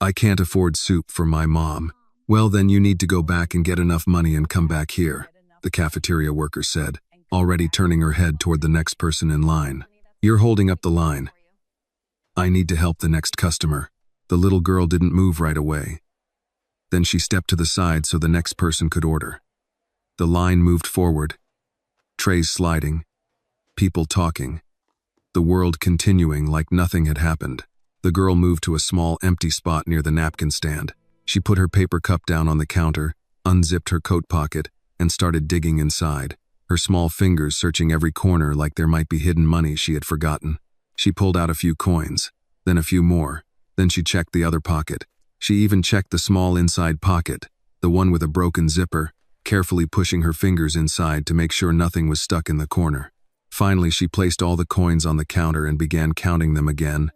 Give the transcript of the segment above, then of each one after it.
I can't afford soup for my mom. Well, then you need to go back and get enough money and come back here, the cafeteria worker said, already turning her head toward the next person in line. You're holding up the line. I need to help the next customer. The little girl didn't move right away. Then she stepped to the side so the next person could order. The line moved forward. Trays sliding. People talking. The world continuing like nothing had happened. The girl moved to a small empty spot near the napkin stand. She put her paper cup down on the counter, unzipped her coat pocket, and started digging inside, her small fingers searching every corner like there might be hidden money she had forgotten. She pulled out a few coins, then a few more. Then she checked the other pocket. She even checked the small inside pocket, the one with a broken zipper, carefully pushing her fingers inside to make sure nothing was stuck in the corner. Finally, she placed all the coins on the counter and began counting them again,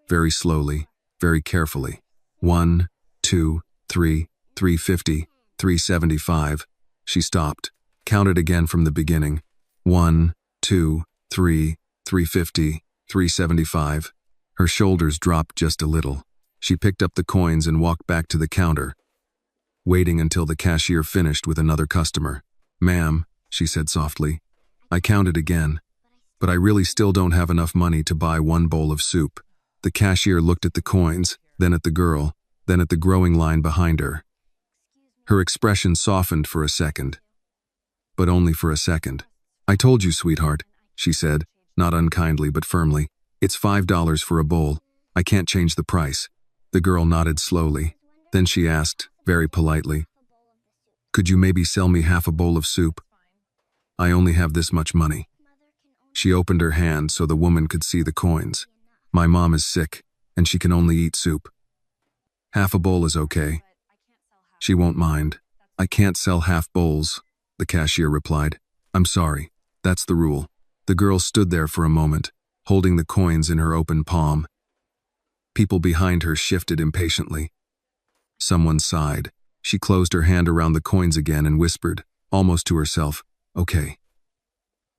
very slowly, very carefully. 1, 2, 3, 350, 375. She stopped, counted again from the beginning. 1, 2, 3, 350, 375. Her shoulders dropped just a little. She picked up the coins and walked back to the counter, waiting until the cashier finished with another customer. "Ma'am," she said softly, "I counted again, but I really still don't have enough money to buy one bowl of soup." The cashier looked at the coins, then at the girl, then at the growing line behind her. Her expression softened for a second, but only for a second. "I told you, sweetheart," she said, not unkindly but firmly. "It's $5 for a bowl. I can't change the price." The girl nodded slowly. Then she asked, very politely, "Could you maybe sell me half a bowl of soup? I only have this much money." She opened her hand so the woman could see the coins. "My mom is sick, and she can only eat soup. Half a bowl is okay. She won't mind." "I can't sell half bowls," the cashier replied. "I'm sorry. That's the rule." The girl stood there for a moment, holding the coins in her open palm. People behind her shifted impatiently. Someone sighed. She closed her hand around the coins again and whispered, almost to herself, "Okay.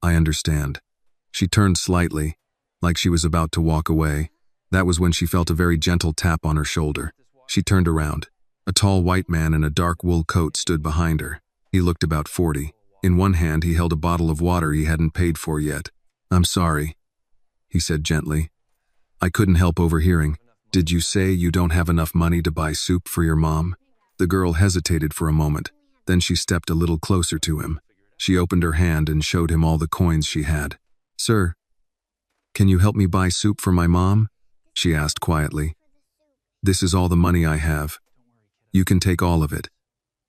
I understand." She turned slightly, like she was about to walk away. That was when she felt a very gentle tap on her shoulder. She turned around. A tall white man in a dark wool coat stood behind her. He looked about 40. In one hand, he held a bottle of water he hadn't paid for yet. "I'm sorry," he said gently. "I couldn't help overhearing. Did you say you don't have enough money to buy soup for your mom?" The girl hesitated for a moment. Then she stepped a little closer to him. She opened her hand and showed him all the coins she had. "Sir, can you help me buy soup for my mom?" she asked quietly. "This is all the money I have. You can take all of it."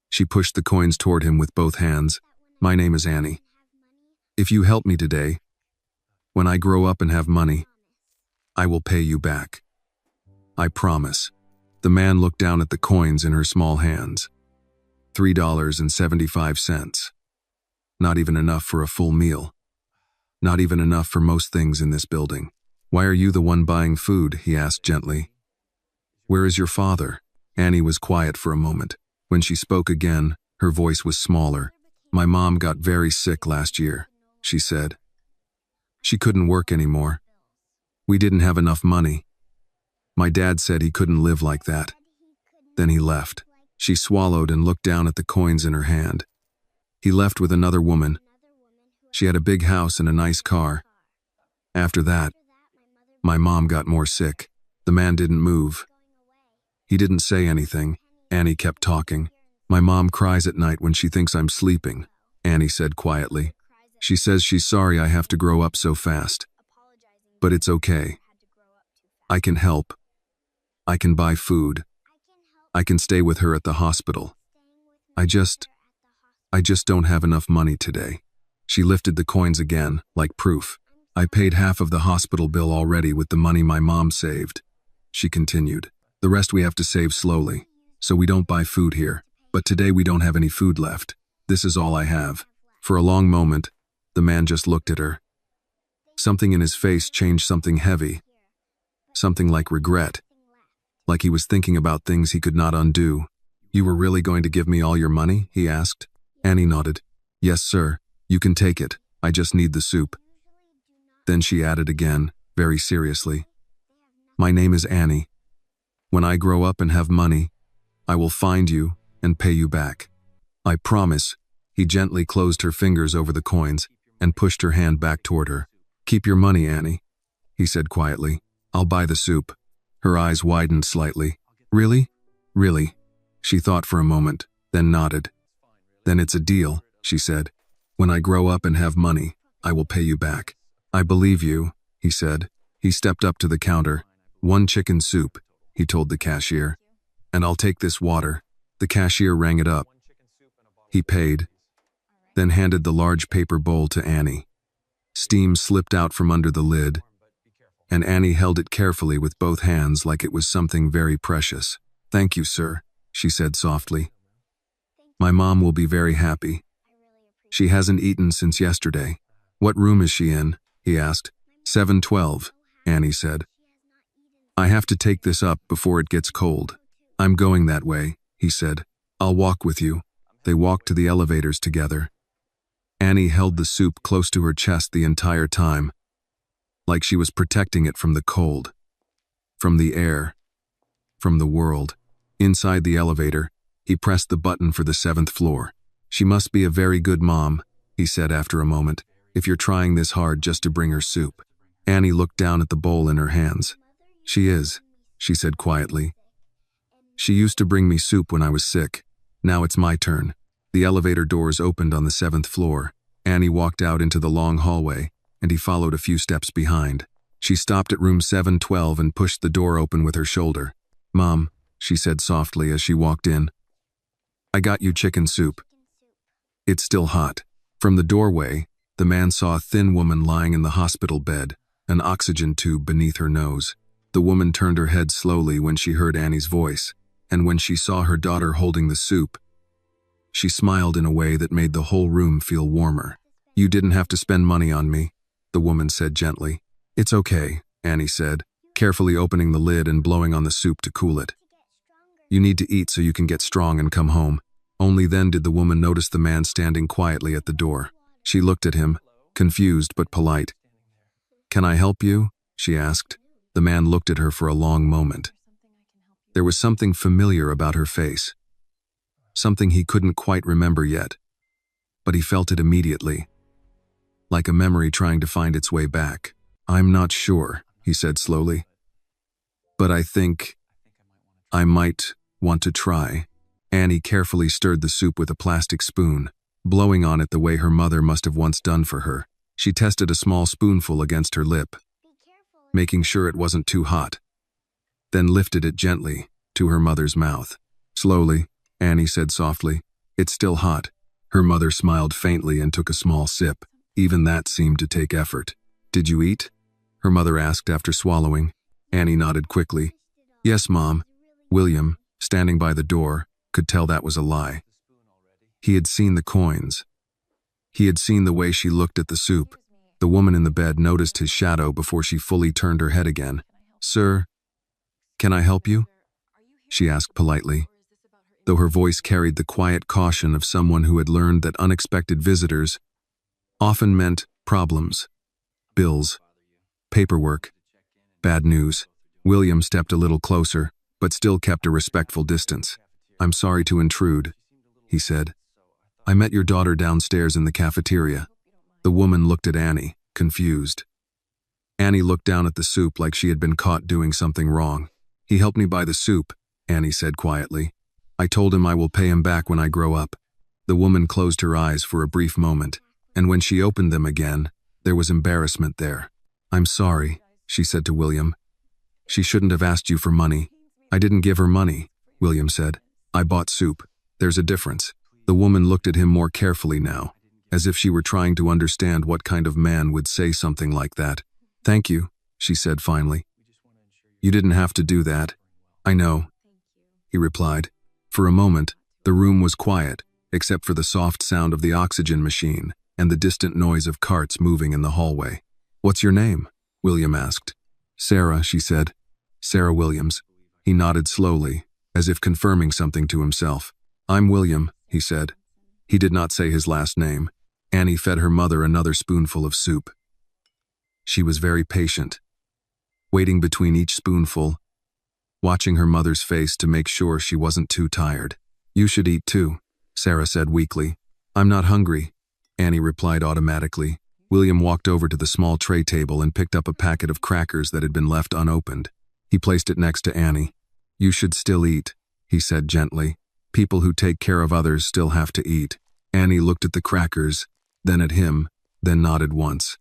She pushed the coins toward him with both hands. "My name is Annie. If you help me today, when I grow up and have money, I will pay you back. I promise." The man looked down at the coins in her small hands. $3.75. Not even enough for a full meal. Not even enough for most things in this building. "Why are you the one buying food?" he asked gently. "Where is your father?" Annie was quiet for a moment. When she spoke again, her voice was smaller. "My mom got very sick last year," she said. "She couldn't work anymore. We didn't have enough money. My dad said he couldn't live like that. Then he left." She swallowed and looked down at the coins in her hand. "He left with another woman. She had a big house and a nice car. After that, my mom got more sick." The man didn't move. He didn't say anything. Annie kept talking. "My mom cries at night when she thinks I'm sleeping," Annie said quietly. "She says she's sorry I have to grow up so fast. But it's okay. I can help. I can buy food. I can stay with her at the hospital. I just don't have enough money today." She lifted the coins again, like proof. "I paid half of the hospital bill already with the money my mom saved," she continued. "The rest we have to save slowly, so we don't buy food here. But today we don't have any food left. This is all I have." For a long moment, the man just looked at her. Something in his face changed, something heavy. Something like regret. Like he was thinking about things he could not undo. "You were really going to give me all your money?" he asked. Annie nodded. "Yes, sir. You can take it. I just need the soup." Then she added again, very seriously, "My name is Annie. When I grow up and have money, I will find you and pay you back. I promise." He gently closed her fingers over the coins and pushed her hand back toward her. "Keep your money, Annie," he said quietly. "I'll buy the soup." Her eyes widened slightly. "Really? Really?" She thought for a moment, then nodded. "Then it's a deal," she said. "When I grow up and have money, I will pay you back." "I believe you," he said. He stepped up to the counter. "1 chicken soup," he told the cashier. "And I'll take this water." The cashier rang it up. He paid, then handed the large paper bowl to Annie. Steam slipped out from under the lid, and Annie held it carefully with both hands like it was something very precious. "Thank you, sir," she said softly. "My mom will be very happy. She hasn't eaten since yesterday." "What room is she in?" he asked. 712, Annie said. "I have to take this up before it gets cold." "I'm going that way," he said. "I'll walk with you." They walked to the elevators together. Annie held the soup close to her chest the entire time, like she was protecting it from the cold, from the air, from the world. Inside the elevator, he pressed the button for the 7th floor. "She must be a very good mom," he said after a moment, "if you're trying this hard just to bring her soup." Annie looked down at the bowl in her hands. "She is," she said quietly. "She used to bring me soup when I was sick. Now it's my turn." The elevator doors opened on the 7th floor. Annie walked out into the long hallway, and he followed a few steps behind. She stopped at room 712 and pushed the door open with her shoulder. "Mom," she said softly as she walked in, "I got you chicken soup. It's still hot." From the doorway, the man saw a thin woman lying in the hospital bed, an oxygen tube beneath her nose. The woman turned her head slowly when she heard Annie's voice, and when she saw her daughter holding the soup, she smiled in a way that made the whole room feel warmer. "You didn't have to spend money on me," the woman said gently. "It's okay," Annie said, carefully opening the lid and blowing on the soup to cool it. "You need to eat so you can get strong and come home." Only then did the woman notice the man standing quietly at the door. She looked at him, confused but polite. "Can I help you?" she asked. The man looked at her for a long moment. There was something familiar about her face, something he couldn't quite remember yet, but he felt it immediately, like a memory trying to find its way back. "I'm not sure," he said slowly, "but I think I might want to try." Annie carefully stirred the soup with a plastic spoon, blowing on it the way her mother must have once done for her. She tested a small spoonful against her lip, making sure it wasn't too hot, then lifted it gently to her mother's mouth. "Slowly," Annie said softly. "It's still hot." Her mother smiled faintly and took a small sip. Even that seemed to take effort. "Did you eat?" her mother asked after swallowing. Annie nodded quickly. "Yes, Mom." William, standing by the door, could tell that was a lie. He had seen the coins. He had seen the way she looked at the soup. The woman in the bed noticed his shadow before she fully turned her head again. "Sir, can I help you?" she asked politely, though her voice carried the quiet caution of someone who had learned that unexpected visitors often meant problems, bills, paperwork, bad news. William stepped a little closer, but still kept a respectful distance. "I'm sorry to intrude," he said. "I met your daughter downstairs in the cafeteria." The woman looked at Annie, confused. Annie looked down at the soup like she had been caught doing something wrong. "He helped me buy the soup," Annie said quietly. "I told him I will pay him back when I grow up." The woman closed her eyes for a brief moment, and when she opened them again, there was embarrassment there. "I'm sorry," she said to William. "She shouldn't have asked you for money." "I didn't give her money," William said. "I bought soup. There's a difference." The woman looked at him more carefully now, as if she were trying to understand what kind of man would say something like that. "Thank you," she said finally. "You didn't have to do that." "I know," he replied. For a moment, the room was quiet, except for the soft sound of the oxygen machine and the distant noise of carts moving in the hallway. "What's your name?" William asked. "Sarah," she said. "Sarah Williams." He nodded slowly, as if confirming something to himself. "I'm William," he said. He did not say his last name. Annie fed her mother another spoonful of soup. She was very patient, waiting between each spoonful, watching her mother's face to make sure she wasn't too tired. "You should eat too," Sarah said weakly. "I'm not hungry," Annie replied automatically. William walked over to the small tray table and picked up a packet of crackers that had been left unopened. He placed it next to Annie. "You should still eat," he said gently. "People who take care of others still have to eat." Annie looked at the crackers, then at him, then nodded once.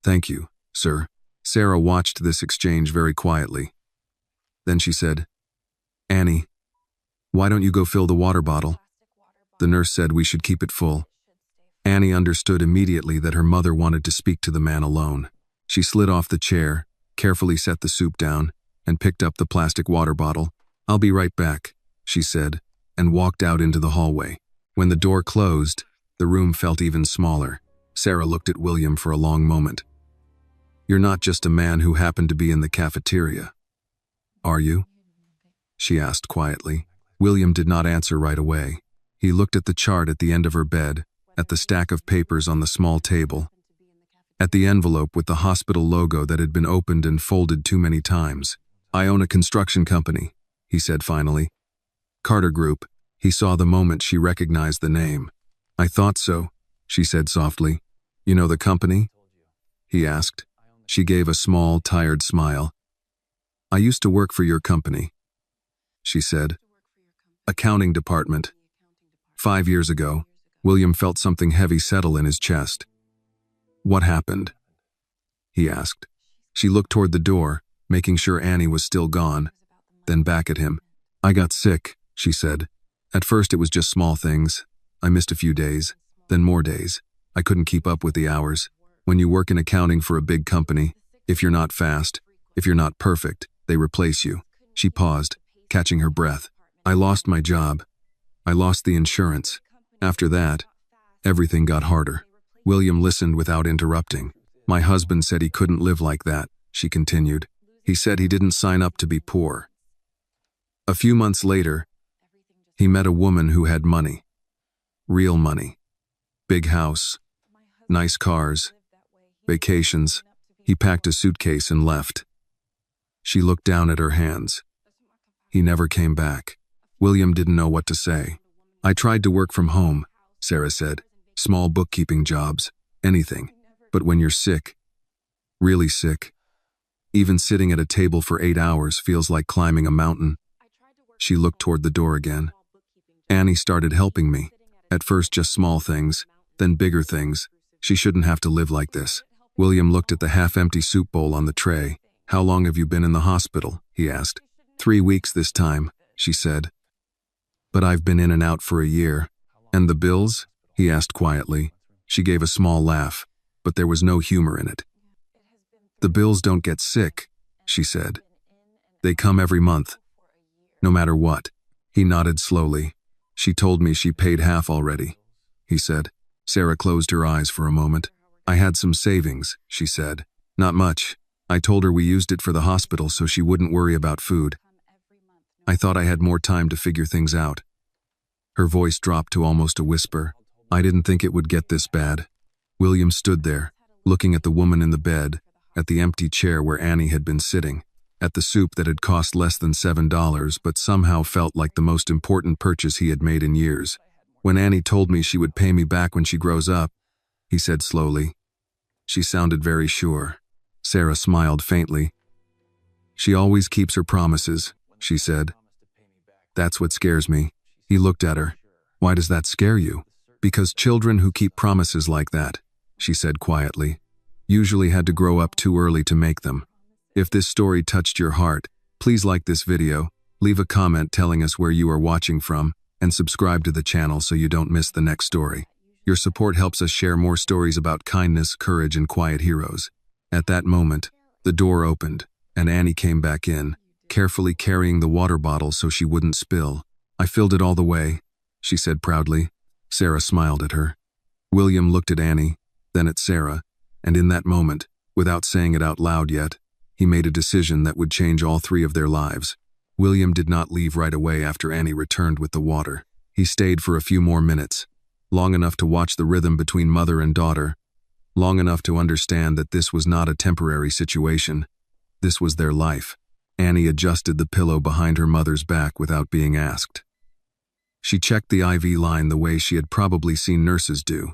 "Thank you, sir." Sarah watched this exchange very quietly. Then she said, "Annie, why don't you go fill the water bottle? The nurse said we should keep it full." Annie understood immediately that her mother wanted to speak to the man alone. She slid off the chair, carefully set the soup down, and picked up the plastic water bottle. "I'll be right back," she said, and walked out into the hallway. When the door closed, the room felt even smaller. Sarah looked at William for a long moment. "You're not just a man who happened to be in the cafeteria, are you?" she asked quietly. William did not answer right away. He looked at the chart at the end of her bed, at the stack of papers on the small table, at the envelope with the hospital logo that had been opened and folded too many times. "I own a construction company," he said finally. "Carter Group." He saw the moment she recognized the name. "I thought so," she said softly. "You know the company?" he asked. She gave a small, tired smile. "I used to work for your company," she said. "Accounting department." 5 years ago, William felt something heavy settle in his chest. "What happened?" he asked. She looked toward the door, making sure Annie was still gone, then back at him. "I got sick," she said. "At first it was just small things. I missed a few days, then more days. I couldn't keep up with the hours. When you work in accounting for a big company, if you're not fast, if you're not perfect, they replace you." She paused, catching her breath. "I lost my job. I lost the insurance. After that, everything got harder." William listened without interrupting. "My husband said he couldn't live like that," she continued. "He said he didn't sign up to be poor." A few months later, he met a woman who had money. Real money. Big house. Nice cars. Vacations. He packed a suitcase and left. She looked down at her hands. He never came back. William didn't know what to say. "I tried to work from home," Sarah said. "Small bookkeeping jobs. Anything. But when you're sick, really sick, even sitting at a table for 8 hours feels like climbing a mountain." She looked toward the door again. "Annie started helping me. At first just small things, then bigger things. She shouldn't have to live like this." William looked at the half-empty soup bowl on the tray. "How long have you been in the hospital?" he asked. 3 weeks this time," she said. "But I've been in and out for a year." "And the bills?" he asked quietly. She gave a small laugh, but there was no humor in it. "The bills don't get sick," she said. "They come every month, no matter what." He nodded slowly. "She told me she paid half already," he said. Sarah closed her eyes for a moment. "I had some savings," she said. "Not much. I told her we used it for the hospital so she wouldn't worry about food. I thought I had more time to figure things out." Her voice dropped to almost a whisper. "I didn't think it would get this bad." William stood there, looking at the woman in the bed, at the empty chair where Annie had been sitting, at the soup that had cost less than $7 but somehow felt like the most important purchase he had made in years. "When Annie told me she would pay me back when she grows up," he said slowly. "She sounded very sure." Sarah smiled faintly. "She always keeps her promises," she said. "That's what scares me." He looked at her. "Why does that scare you?" "Because children who keep promises like that," she said quietly, "usually had to grow up too early to make them." If this story touched your heart, please like this video, leave a comment telling us where you are watching from, and subscribe to the channel so you don't miss the next story. Your support helps us share more stories about kindness, courage, and quiet heroes. At that moment, the door opened, and Annie came back in, carefully carrying the water bottle so she wouldn't spill. "I filled it all the way," she said proudly. Sarah smiled at her. William looked at Annie, then at Sarah, and in that moment, without saying it out loud yet, he made a decision that would change all three of their lives. William did not leave right away after Annie returned with the water. He stayed for a few more minutes, long enough to watch the rhythm between mother and daughter, long enough to understand that this was not a temporary situation. This was their life. Annie adjusted the pillow behind her mother's back without being asked. She checked the IV line the way she had probably seen nurses do.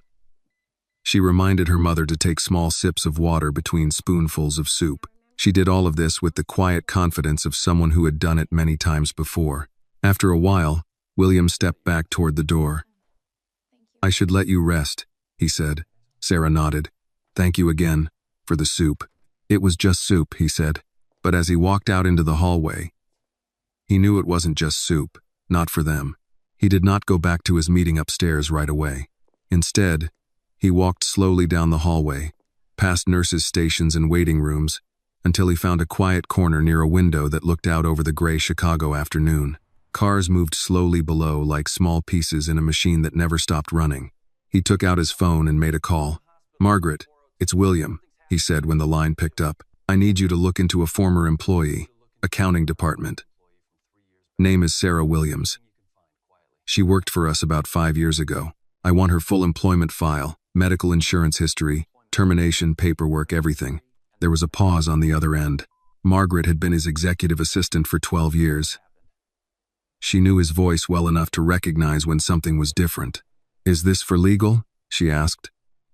She reminded her mother to take small sips of water between spoonfuls of soup. She did all of this with the quiet confidence of someone who had done it many times before. After a while, William stepped back toward the door. "I should let you rest," he said. Sarah nodded. "Thank you again for the soup." "It was just soup," he said. But as he walked out into the hallway, he knew it wasn't just soup, not for them. He did not go back to his meeting upstairs right away. Instead, he walked slowly down the hallway, past nurses' stations and waiting rooms, until he found a quiet corner near a window that looked out over the gray Chicago afternoon. Cars moved slowly below like small pieces in a machine that never stopped running. He took out his phone and made a call. "Margaret, it's William," he said when the line picked up. "I need you to look into a former employee, accounting department. Name is Sarah Williams. She worked for us about 5 years ago. I want her full employment file, medical insurance history, termination paperwork, everything." There was a pause on the other end. Margaret had been his executive assistant for 12 years. She knew his voice well enough to recognize when something was different. "Is this for legal?" she asked.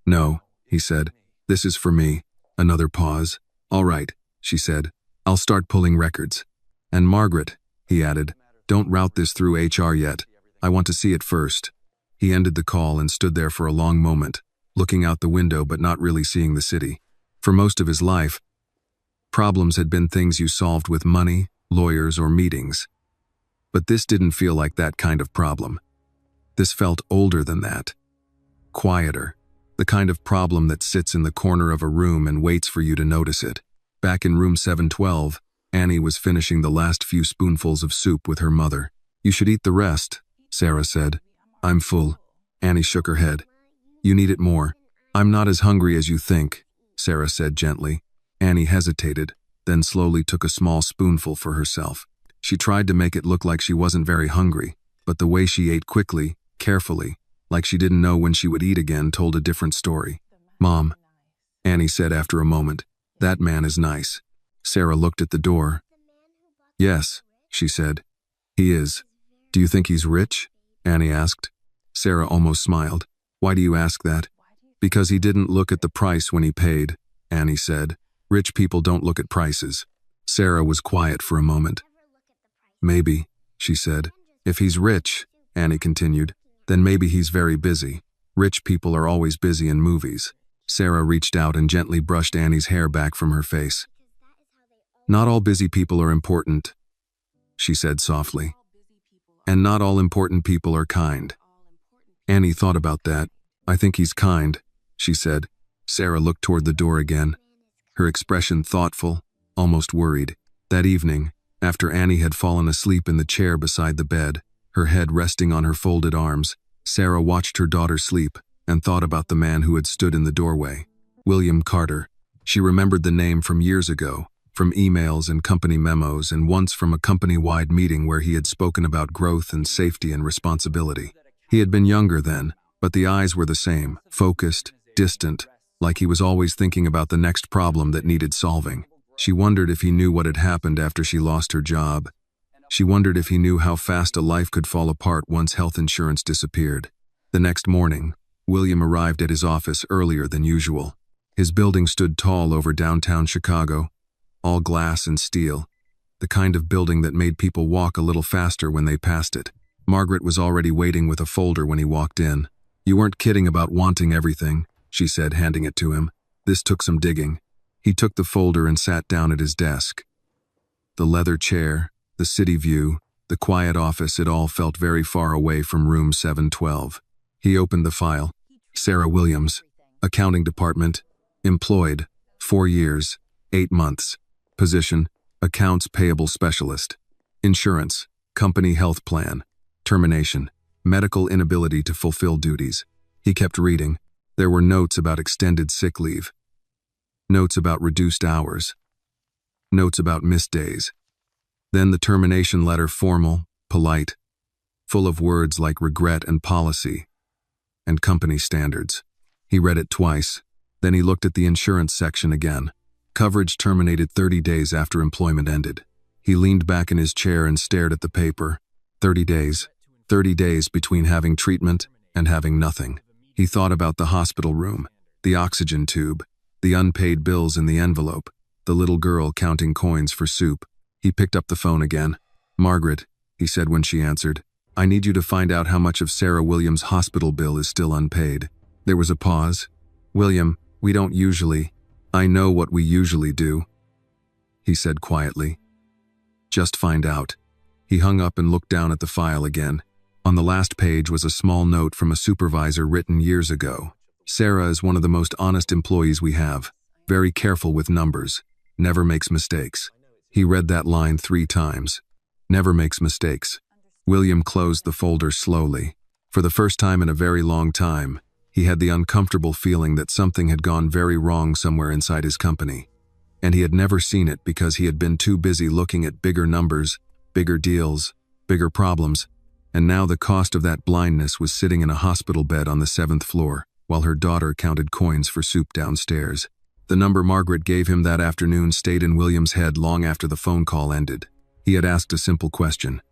"No," he said. "This is for me." Another pause. "All right," she said. "I'll start pulling records. And Margaret," he added, "don't route this through HR yet. I want to see it first." He ended the call and stood there for a long moment, looking out the window but not really seeing the city. For most of his life, problems had been things you solved with money, lawyers, or meetings. But this didn't feel like that kind of problem. This felt older than that. Quieter. The kind of problem that sits in the corner of a room and waits for you to notice it. Back in room 712, Annie was finishing the last few spoonfuls of soup with her mother. "You should eat the rest," Sarah said. "I'm full." Annie shook her head. "You need it more." "I'm not as hungry as you think," Sarah said gently. Annie hesitated, then slowly took a small spoonful for herself. She tried to make it look like she wasn't very hungry, but the way she ate quickly, carefully, like she didn't know when she would eat again, told a different story. "Mom," Annie said after a moment, "that man is nice." Sarah looked at the door. "Yes," she said. "He is." "Do you think he's rich?" Annie asked. Sarah almost smiled. "Why do you ask that?" "Because he didn't look at the price when he paid," Annie said. "Rich people don't look at prices." Sarah was quiet for a moment. "Maybe," she said. "If he's rich," Annie continued, "then maybe he's very busy. Rich people are always busy in movies." Sarah reached out and gently brushed Annie's hair back from her face. "Not all busy people are important," she said softly. "And not all important people are kind." Annie thought about that. "I think he's kind," she said. Sarah looked toward the door again, her expression thoughtful, almost worried. That evening, after Annie had fallen asleep in the chair beside the bed, her head resting on her folded arms, Sarah watched her daughter sleep and thought about the man who had stood in the doorway. William Carter. She remembered the name from years ago, from emails and company memos, and once from a company-wide meeting where he had spoken about growth and safety and responsibility. He had been younger then, but the eyes were the same, focused, distant, like he was always thinking about the next problem that needed solving. She wondered if he knew what had happened after she lost her job. She wondered if he knew how fast a life could fall apart once health insurance disappeared. The next morning, William arrived at his office earlier than usual. His building stood tall over downtown Chicago, all glass and steel, the kind of building that made people walk a little faster when they passed it. Margaret was already waiting with a folder when he walked in. "You weren't kidding about wanting everything," she said, handing it to him. This took some digging. He took the folder and sat down at his desk. The leather chair, the city view, the quiet office, it all felt very far away from room 712. He opened the file. Sarah Williams, accounting department, employed, 4 years, 8 months. Position, accounts payable specialist. Insurance, company health plan. Termination, medical inability to fulfill duties. He kept reading. There were notes about extended sick leave. Notes about reduced hours. Notes about missed days. Then the termination letter, formal, polite, full of words like regret and policy, and company standards. He read it twice, then he looked at the insurance section again. Coverage terminated 30 days after employment ended. He leaned back in his chair and stared at the paper. 30 days. 30 days between having treatment and having nothing. He thought about the hospital room, the oxygen tube, the unpaid bills in the envelope, the little girl counting coins for soup. He picked up the phone again. "Margaret," he said when she answered, "I need you to find out how much of Sarah Williams' hospital bill is still unpaid." There was a pause. "William, we don't usually. I know what we usually do," he said quietly. "Just find out." He hung up and looked down at the file again. On the last page was a small note from a supervisor written years ago. "Sarah is one of the most honest employees we have. Very careful with numbers. Never makes mistakes." He read that line 3 times. Never makes mistakes. William closed the folder slowly. For the first time in a very long time, he had the uncomfortable feeling that something had gone very wrong somewhere inside his company. And he had never seen it because he had been too busy looking at bigger numbers, bigger deals, bigger problems. And now the cost of that blindness was sitting in a hospital bed on the 7th floor, while her daughter counted coins for soup downstairs. The number Margaret gave him that afternoon stayed in William's head long after the phone call ended. He had asked a simple question.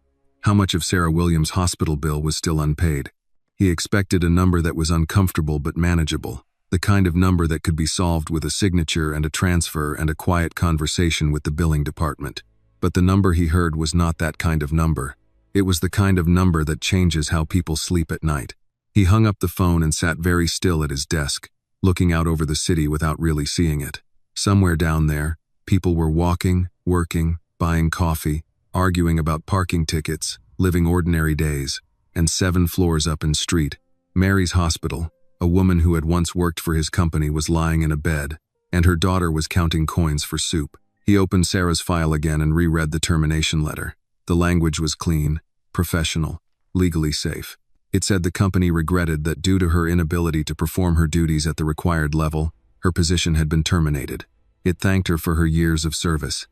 How much of Sarah Williams' hospital bill was still unpaid? He expected a number that was uncomfortable but manageable, the kind of number that could be solved with a signature and a transfer and a quiet conversation with the billing department. But the number he heard was not that kind of number. It was the kind of number that changes how people sleep at night. He hung up the phone and sat very still at his desk, looking out over the city without really seeing it. Somewhere down there, people were walking, working, buying coffee, arguing about parking tickets, living ordinary days. And 7 floors up in street, Mary's hospital, a woman who had once worked for his company was lying in a bed, and her daughter was counting coins for soup. He opened Sarah's file again and reread the termination letter. The language was clean, professional, legally safe. It said the company regretted that due to her inability to perform her duties at the required level, her position had been terminated. It thanked her for her years of service.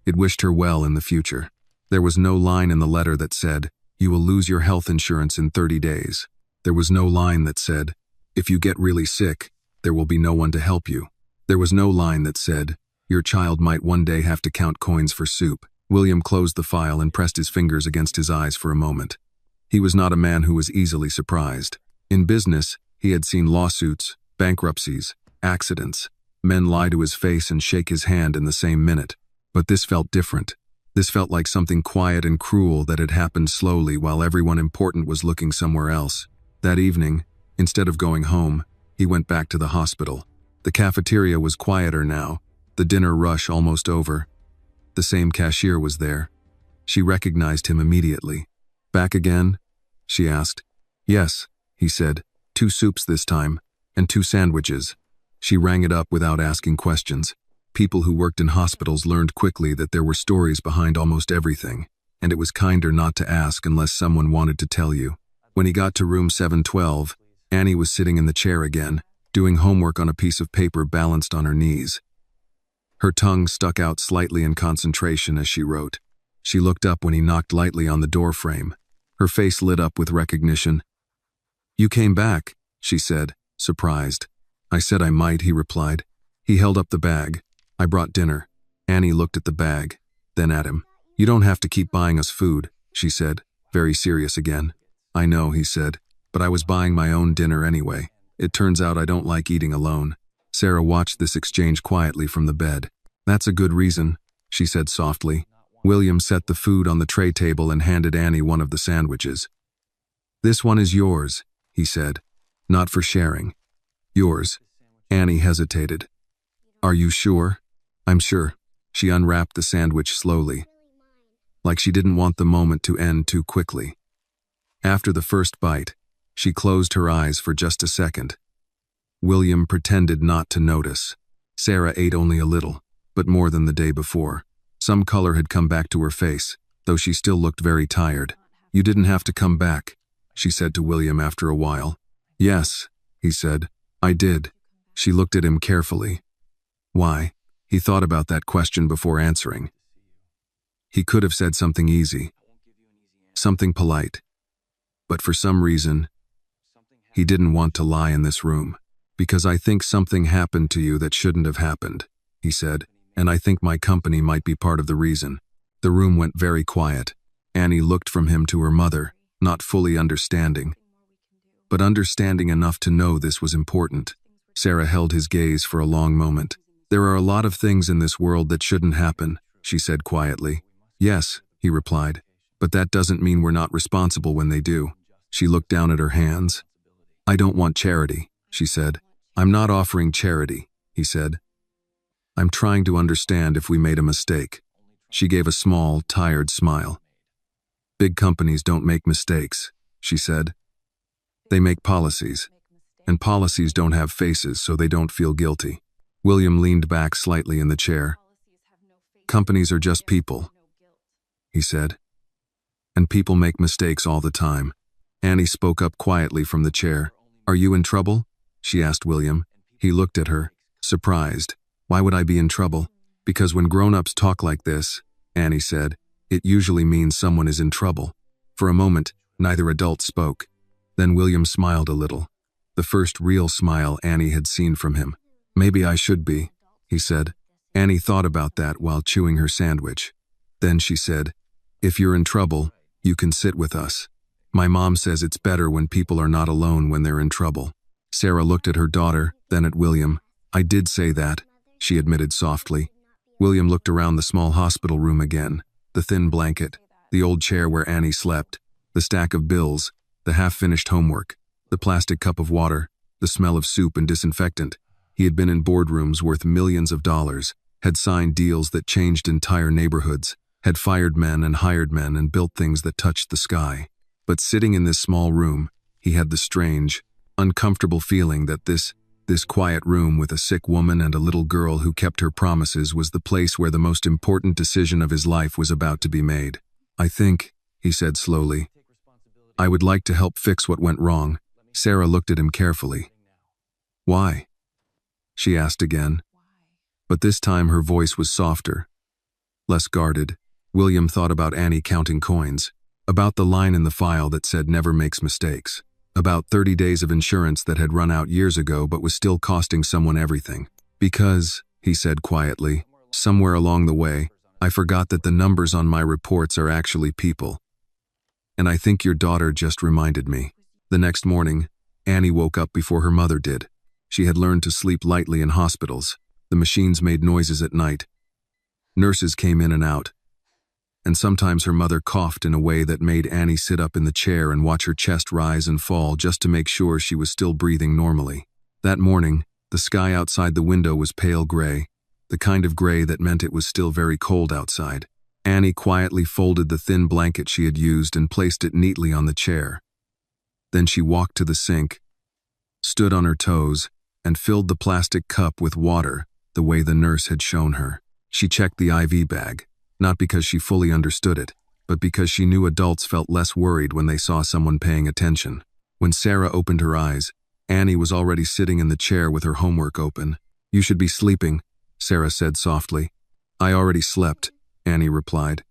It wished her well in the future. There was no line in the letter that said, "You will lose your health insurance in 30 days. There was no line that said, "If you get really sick, there will be no one to help you." There was no line that said, "Your child might one day have to count coins for soup." William closed the file and pressed his fingers against his eyes for a moment. He was not a man who was easily surprised. In business, he had seen lawsuits, bankruptcies, accidents, men lie to his face and shake his hand in the same minute. But this felt different. This felt like something quiet and cruel that had happened slowly while everyone important was looking somewhere else. That evening, instead of going home, he went back to the hospital. The cafeteria was quieter now, the dinner rush almost over. The same cashier was there. She recognized him immediately. "Back again?" she asked. "Yes," he said. "2 soups this time, and 2 sandwiches." She rang it up without asking questions. People who worked in hospitals learned quickly that there were stories behind almost everything, and it was kinder not to ask unless someone wanted to tell you. When he got to room 712, Annie was sitting in the chair again, doing homework on a piece of paper balanced on her knees. Her tongue stuck out slightly in concentration as she wrote. She looked up when he knocked lightly on the door frame. Her face lit up with recognition. "You came back," she said, surprised. "I said I might," he replied. He held up the bag. "I brought dinner." Annie looked at the bag, then at him. "You don't have to keep buying us food," she said, very serious again. "I know," he said, "but I was buying my own dinner anyway. It turns out I don't like eating alone." Sarah watched this exchange quietly from the bed. "That's a good reason," she said softly. William set the food on the tray table and handed Annie one of the sandwiches. "This one is yours," he said. "Not for sharing." "Yours." Annie hesitated. "Are you sure?" "I'm sure." She unwrapped the sandwich slowly, like she didn't want the moment to end too quickly. After the first bite, she closed her eyes for just a second. William pretended not to notice. Sarah ate only a little, but more than the day before. Some color had come back to her face, though she still looked very tired. "You didn't have to come back," she said to William after a while. "Yes," he said, "I did." She looked at him carefully. Why? He thought about that question before answering. He could have said something easy, something polite. But for some reason, he didn't want to lie in this room. "Because I think something happened to you that shouldn't have happened," he said, "and I think my company might be part of the reason." The room went very quiet. Annie looked from him to her mother, not fully understanding, but understanding enough to know this was important. Sarah held his gaze for a long moment. "There are a lot of things in this world that shouldn't happen," she said quietly. "Yes," he replied, "but that doesn't mean we're not responsible when they do." She looked down at her hands. "I don't want charity," she said. "I'm not offering charity," he said. "I'm trying to understand if we made a mistake." She gave a small, tired smile. "Big companies don't make mistakes," she said. "They make policies, and policies don't have faces, so they don't feel guilty." William leaned back slightly in the chair. "Companies are just people," he said. "And people make mistakes all the time." Annie spoke up quietly from the chair. "Are you in trouble?" she asked William. He looked at her, surprised. "Why would I be in trouble?" "Because when grown-ups talk like this," Annie said, "it usually means someone is in trouble." For a moment, neither adult spoke. Then William smiled a little. The first real smile Annie had seen from him. "Maybe I should be," he said. Annie thought about that while chewing her sandwich. Then she said, "If you're in trouble, you can sit with us. My mom says it's better when people are not alone when they're in trouble." Sarah looked at her daughter, then at William. "I did say that," she admitted softly. William looked around the small hospital room again. The thin blanket, the old chair where Annie slept, the stack of bills, the half-finished homework, the plastic cup of water, the smell of soup and disinfectant. He had been in boardrooms worth millions of dollars, had signed deals that changed entire neighborhoods, had fired men and hired men and built things that touched the sky. But sitting in this small room, he had the strange, uncomfortable feeling that this quiet room with a sick woman and a little girl who kept her promises was the place where the most important decision of his life was about to be made. "I think," he said slowly, "I would like to help fix what went wrong." Sarah looked at him carefully. "Why?" she asked again. But this time her voice was softer, less guarded. William thought about Annie counting coins, about the line in the file that said never makes mistakes, about 30 days of insurance that had run out years ago but was still costing someone everything. "Because," he said quietly, "somewhere along the way, I forgot that the numbers on my reports are actually people. And I think your daughter just reminded me." The next morning, Annie woke up before her mother did. She had learned to sleep lightly in hospitals. The machines made noises at night. Nurses came in and out. And sometimes her mother coughed in a way that made Annie sit up in the chair and watch her chest rise and fall just to make sure she was still breathing normally. That morning, the sky outside the window was pale gray, the kind of gray that meant it was still very cold outside. Annie quietly folded the thin blanket she had used and placed it neatly on the chair. Then she walked to the sink, stood on her toes, and filled the plastic cup with water the way the nurse had shown her. She checked the IV bag, not because she fully understood it, but because she knew adults felt less worried when they saw someone paying attention. When Sarah opened her eyes, Annie was already sitting in the chair with her homework open. "You should be sleeping," Sarah said softly. "I already slept," Annie replied.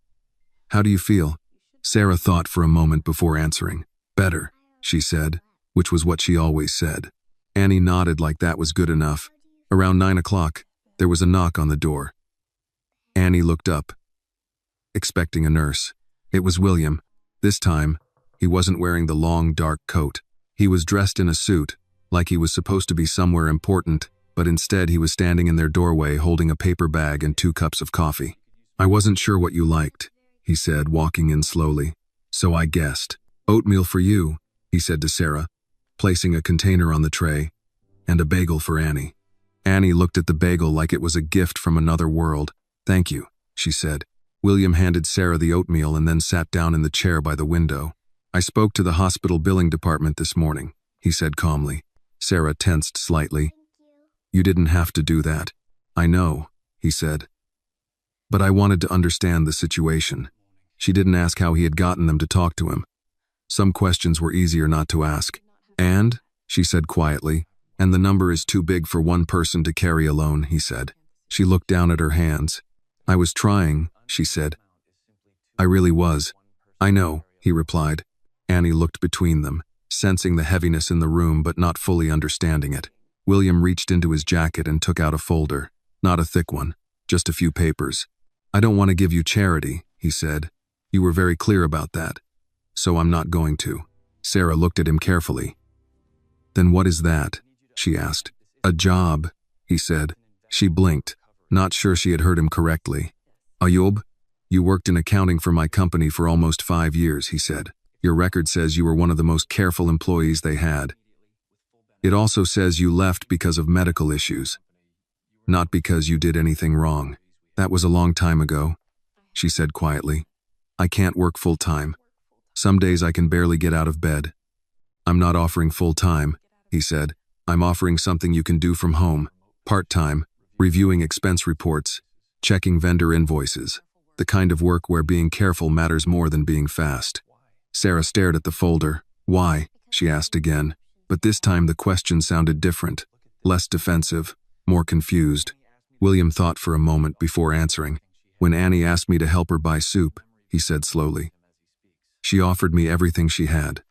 "How do you feel?" Sarah thought for a moment before answering. "Better," she said, which was what she always said. Annie nodded like that was good enough. Around 9 o'clock, there was a knock on the door. Annie looked up, expecting a nurse. It was William. This time, he wasn't wearing the long, dark coat. He was dressed in a suit, like he was supposed to be somewhere important, but instead he was standing in their doorway holding a paper bag and 2 cups of coffee. "I wasn't sure what you liked," he said, walking in slowly. "So I guessed. Oatmeal for you," he said to Sarah, placing a container on the tray, "and a bagel for Annie." Annie looked at the bagel like it was a gift from another world. "Thank you," she said. William handed Sarah the oatmeal and then sat down in the chair by the window. "I spoke to the hospital billing department this morning," he said calmly. Sarah tensed slightly. "You didn't have to do that." "I know," he said. "But I wanted to understand the situation." She didn't ask how he had gotten them to talk to him. Some questions were easier not to ask. "And," she said quietly, "and the number is too big for one person to carry alone," he said. She looked down at her hands. "I was trying," she said. "I really was." "I know," he replied. Annie looked between them, sensing the heaviness in the room but not fully understanding it. William reached into his jacket and took out a folder. Not a thick one, just a few papers. "I don't want to give you charity," he said. You were very clear about that. So I'm not going to. Sarah looked at him carefully. Then what is that? She asked. A job, he said. She blinked, not sure she had heard him correctly. Ayub, you worked in accounting for my company for almost 5 years, he said. Your record says you were one of the most careful employees they had. It also says you left because of medical issues. Not because you did anything wrong. That was a long time ago, she said quietly. I can't work full-time. Some days I can barely get out of bed. I'm not offering full-time, he said. I'm offering something you can do from home, part-time, reviewing expense reports, checking vendor invoices, the kind of work where being careful matters more than being fast. Sarah stared at the folder. Why? She asked again, but this time the question sounded different, less defensive, more confused. William thought for a moment before answering. When Annie asked me to help her buy soup, he said slowly. She offered me everything she had.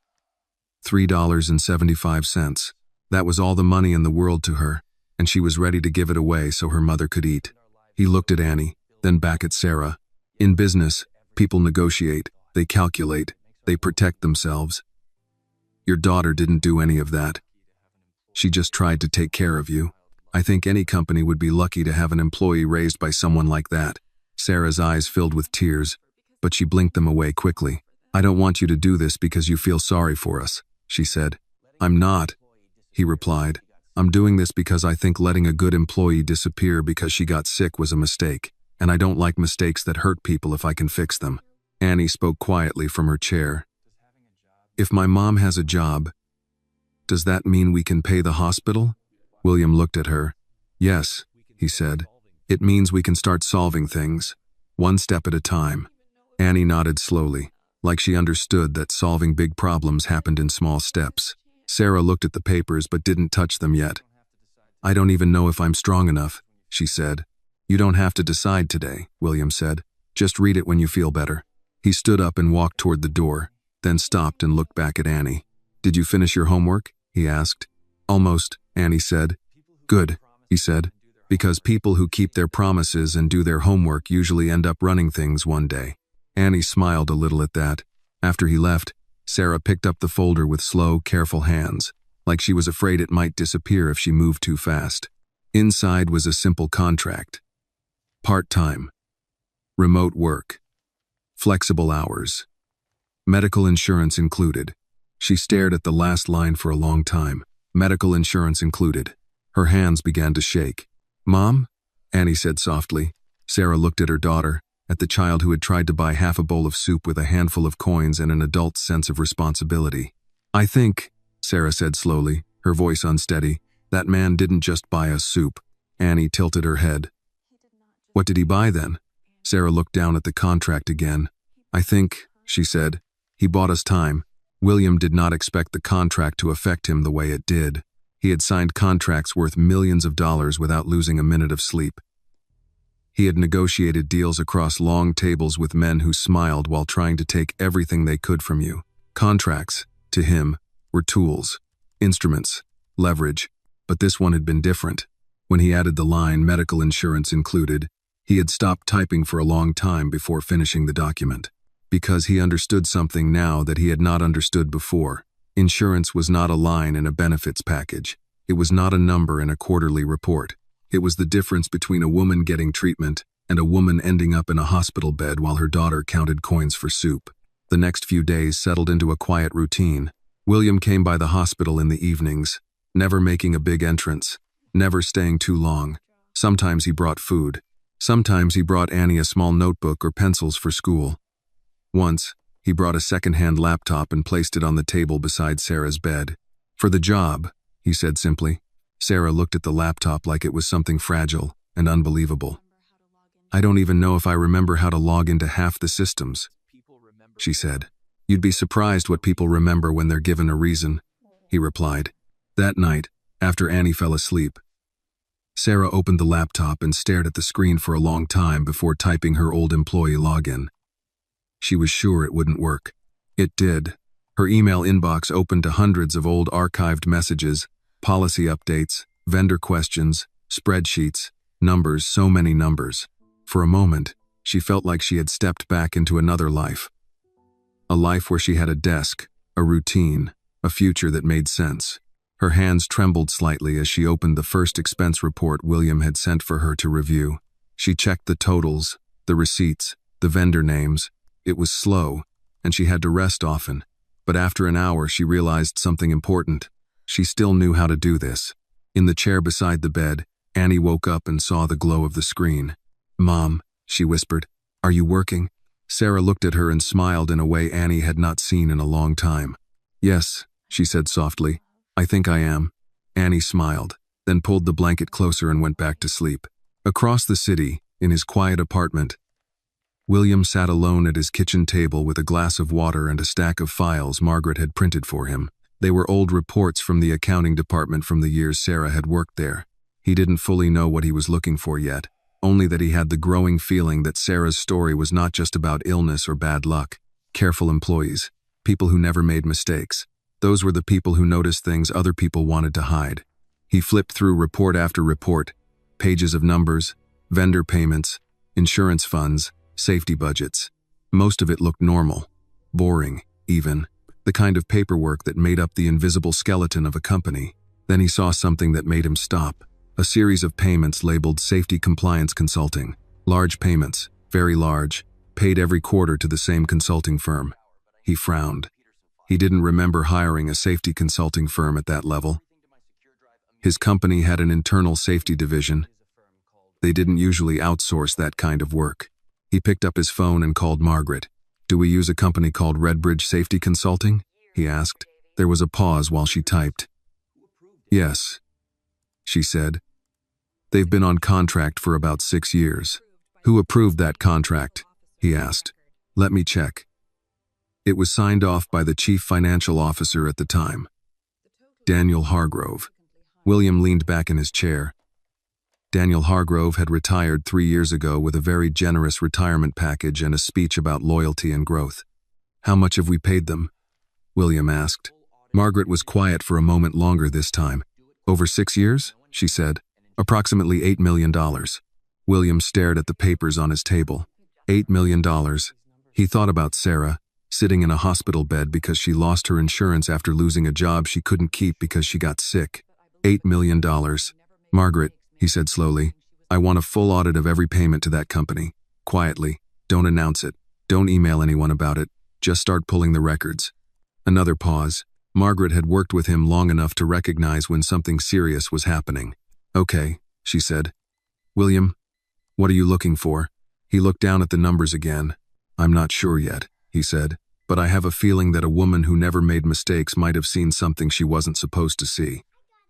$3.75. That was all the money in the world to her, and she was ready to give it away so her mother could eat. He looked at Annie, then back at Sarah. In business, people negotiate, they calculate, they protect themselves. Your daughter didn't do any of that. She just tried to take care of you. I think any company would be lucky to have an employee raised by someone like that. Sarah's eyes filled with tears, but she blinked them away quickly. I don't want you to do this because you feel sorry for us, she said. I'm not, he replied. I'm doing this because I think letting a good employee disappear because she got sick was a mistake, and I don't like mistakes that hurt people if I can fix them. Annie spoke quietly from her chair. If my mom has a job, does that mean we can pay the hospital? William looked at her. Yes, he said. It means we can start solving things, one step at a time. Annie nodded slowly, like she understood that solving big problems happened in small steps. Sarah looked at the papers but didn't touch them yet. I don't even know if I'm strong enough, she said. You don't have to decide today, William said. Just read it when you feel better. He stood up and walked toward the door, then stopped and looked back at Annie. Did you finish your homework? He asked. Almost, Annie said. Good, he said, because people who keep their promises and do their homework usually end up running things one day. Annie smiled a little at that. After he left, Sarah picked up the folder with slow, careful hands, like she was afraid it might disappear if she moved too fast. Inside was a simple contract. Part-time. Remote work. Flexible hours. Medical insurance included. She stared at the last line for a long time. Medical insurance included. Her hands began to shake. Mom? Annie said softly. Sarah looked at her daughter, at the child who had tried to buy half a bowl of soup with a handful of coins and an adult's sense of responsibility. I think, Sarah said slowly, her voice unsteady, that man didn't just buy us soup. Annie tilted her head. What did he buy then? Sarah looked down at the contract again. I think, she said, he bought us time. William did not expect the contract to affect him the way it did. He had signed contracts worth millions of dollars without losing a minute of sleep. He had negotiated deals across long tables with men who smiled while trying to take everything they could from you. Contracts, to him, were tools, instruments, leverage, but this one had been different. When he added the line medical insurance included, he had stopped typing for a long time before finishing the document. Because he understood something now that he had not understood before. Insurance was not a line in a benefits package. It was not a number in a quarterly report. It was the difference between a woman getting treatment and a woman ending up in a hospital bed while her daughter counted coins for soup. The next few days settled into a quiet routine. William came by the hospital in the evenings, never making a big entrance, never staying too long. Sometimes he brought food. Sometimes he brought Annie a small notebook or pencils for school. Once, he brought a second-hand laptop and placed it on the table beside Sarah's bed. For the job, he said simply. Sarah looked at the laptop like it was something fragile and unbelievable. I don't even know if I remember how to log into half the systems, she said. You'd be surprised what people remember when they're given a reason, he replied. That night, after Annie fell asleep, Sarah opened the laptop and stared at the screen for a long time before typing her old employee login. She was sure it wouldn't work. It did. Her email inbox opened to hundreds of old archived messages, policy updates, vendor questions, spreadsheets, numbers, so many numbers. For a moment, She felt like she had stepped back into another life. A life where she had a desk, a routine, a future that made sense. Her hands trembled slightly as she opened the first expense report William had sent for her to review. She checked the totals, the receipts, the vendor names. It was slow, and she had to rest often. But after an hour, she realized something important. She still knew how to do this. In the chair beside the bed, Annie woke up and saw the glow of the screen. "Mom," she whispered, "are you working?" Sarah looked at her and smiled in a way Annie had not seen in a long time. "Yes," she said softly, "I think I am." Annie smiled, then pulled the blanket closer and went back to sleep. Across the city, in his quiet apartment, William sat alone at his kitchen table with a glass of water and a stack of files Margaret had printed for him. They were old reports from the accounting department from the years Sarah had worked there. He didn't fully know what he was looking for yet, only that he had the growing feeling that Sarah's story was not just about illness or bad luck. Careful employees, people who never made mistakes. Those were the people who noticed things other people wanted to hide. He flipped through report after report, pages of numbers, vendor payments, insurance funds, safety budgets. Most of it looked normal, boring, even, the kind of paperwork that made up the invisible skeleton of a company. Then he saw something that made him stop. A series of payments labeled Safety Compliance Consulting. Large payments, very large, paid every quarter to the same consulting firm. He frowned. He didn't remember hiring a safety consulting firm at that level. His company had an internal safety division. They didn't usually outsource that kind of work. He picked up his phone and called Margaret. "Do we use a company called Redbridge Safety Consulting?" he asked. There was a pause while she typed. "Yes," she said. "They've been on contract for about 6 years. Who approved that contract?" he asked. "Let me check." It was signed off by the chief financial officer at the time, Daniel Hargrove. William leaned back in his chair. Daniel Hargrove had retired 3 years ago with a very generous retirement package and a speech about loyalty and growth. "How much have we paid them?" William asked. Margaret was quiet for a moment longer this time. "Over 6 years?" she said. "Approximately $8 million. William stared at the papers on his table. $8 million. He thought about Sarah, sitting in a hospital bed because she lost her insurance after losing a job she couldn't keep because she got sick. $8 million. "Margaret," he said slowly, "I want a full audit of every payment to that company. Quietly. Don't announce it. Don't email anyone about it. Just start pulling the records." Another pause. Margaret had worked with him long enough to recognize when something serious was happening. "Okay," she said. "William, what are you looking for?" He looked down at the numbers again. "I'm not sure yet," he said, "but I have a feeling that a woman who never made mistakes might have seen something she wasn't supposed to see."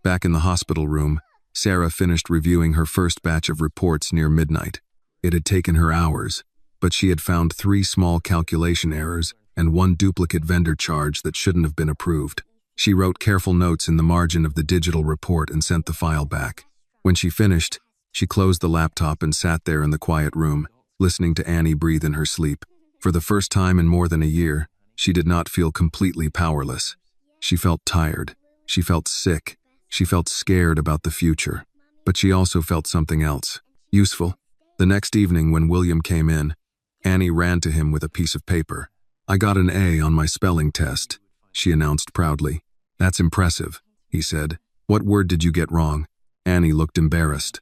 Back in the hospital room, Sarah finished reviewing her first batch of reports near midnight. It had taken her hours, but she had found 3 small calculation errors and 1 duplicate vendor charge that shouldn't have been approved. She wrote careful notes in the margin of the digital report and sent the file back. When she finished, she closed the laptop and sat there in the quiet room, listening to Annie breathe in her sleep. For the first time in more than a year, she did not feel completely powerless. She felt tired. She felt sick. She felt scared about the future. But she also felt something else. Useful. The next evening when William came in, Annie ran to him with a piece of paper. "I got an A on my spelling test," she announced proudly. "That's impressive," he said. "What word did you get wrong?" Annie looked embarrassed.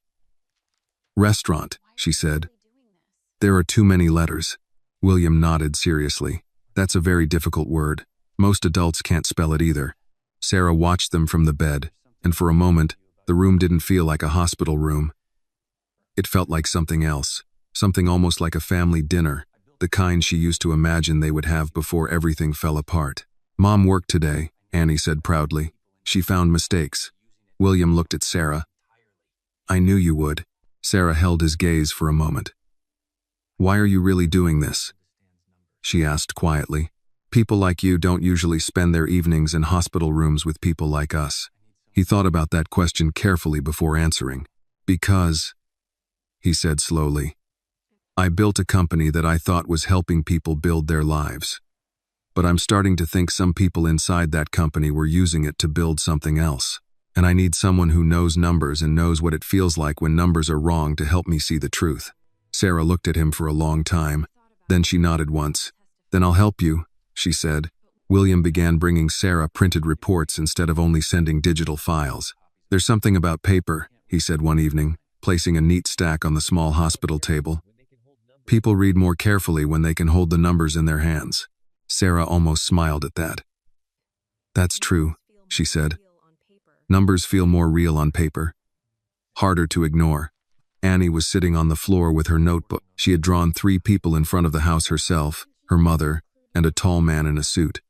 "Restaurant," she said. "There are too many letters." William nodded seriously. "That's a very difficult word. Most adults can't spell it either." Sarah watched them from the bed, and for a moment, the room didn't feel like a hospital room. It felt like something else, something almost like a family dinner, the kind she used to imagine they would have before everything fell apart. "Mom worked today," Annie said proudly. "She found mistakes." William looked at Sarah. "I knew you would." Sarah held his gaze for a moment. "Why are you really doing this?" she asked quietly. "People like you don't usually spend their evenings in hospital rooms with people like us." He thought about that question carefully before answering. "Because," he said slowly, "I built a company that I thought was helping people build their lives. But I'm starting to think some people inside that company were using it to build something else. And I need someone who knows numbers and knows what it feels like when numbers are wrong to help me see the truth." Sarah looked at him for a long time. Then she nodded once. "Then I'll help you," she said. William began bringing Sarah printed reports instead of only sending digital files. "There's something about paper," he said one evening, placing a neat stack on the small hospital table. "People read more carefully when they can hold the numbers in their hands." Sarah almost smiled at that. "That's true," she said. "Numbers feel more real on paper. Harder to ignore." Annie was sitting on the floor with her notebook. She had drawn 3 people in front of the house herself, her mother, and a tall man in a suit.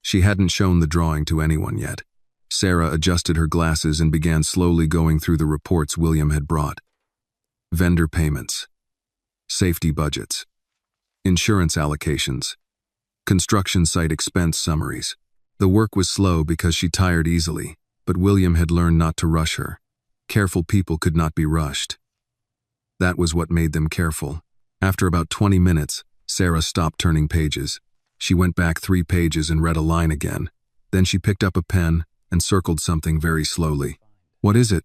She hadn't shown the drawing to anyone yet. Sarah adjusted her glasses and began slowly going through the reports William had brought. Vendor payments, safety budgets, insurance allocations, construction site expense summaries. The work was slow because she tired easily, but William had learned not to rush her. Careful people could not be rushed. That was what made them careful. After about 20 minutes, Sarah stopped turning pages. She went back 3 pages and read a line again. Then she picked up a pen and circled something very slowly. "What is it?"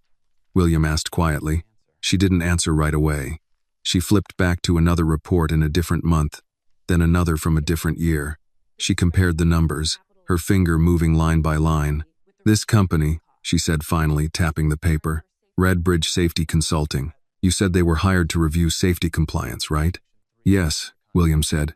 William asked quietly. She didn't answer right away. She flipped back to another report in a different month, then another from a different year. She compared the numbers, her finger moving line by line. "This company," she said finally, tapping the paper. "Redbridge Safety Consulting. You said they were hired to review safety compliance, right?" "Yes," William said.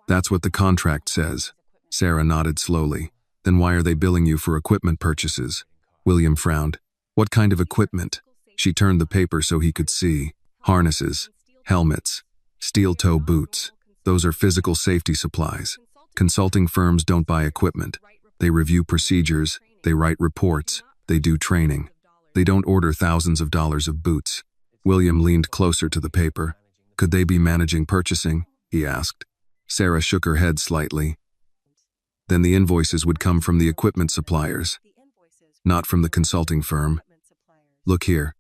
"That's what the contract says." Sarah nodded slowly. "Then why are they billing you for equipment purchases?" William frowned. "What kind of equipment?" She turned the paper so he could see. "Harnesses, helmets, steel-toe boots. Those are physical safety supplies. Consulting firms don't buy equipment. They review procedures, they write reports, they do training. They don't order thousands of dollars of boots." William leaned closer to the paper. "Could they be managing purchasing?" he asked. Sarah shook her head slightly. "Then the invoices would come from the equipment suppliers, not from the consulting firm. Look here."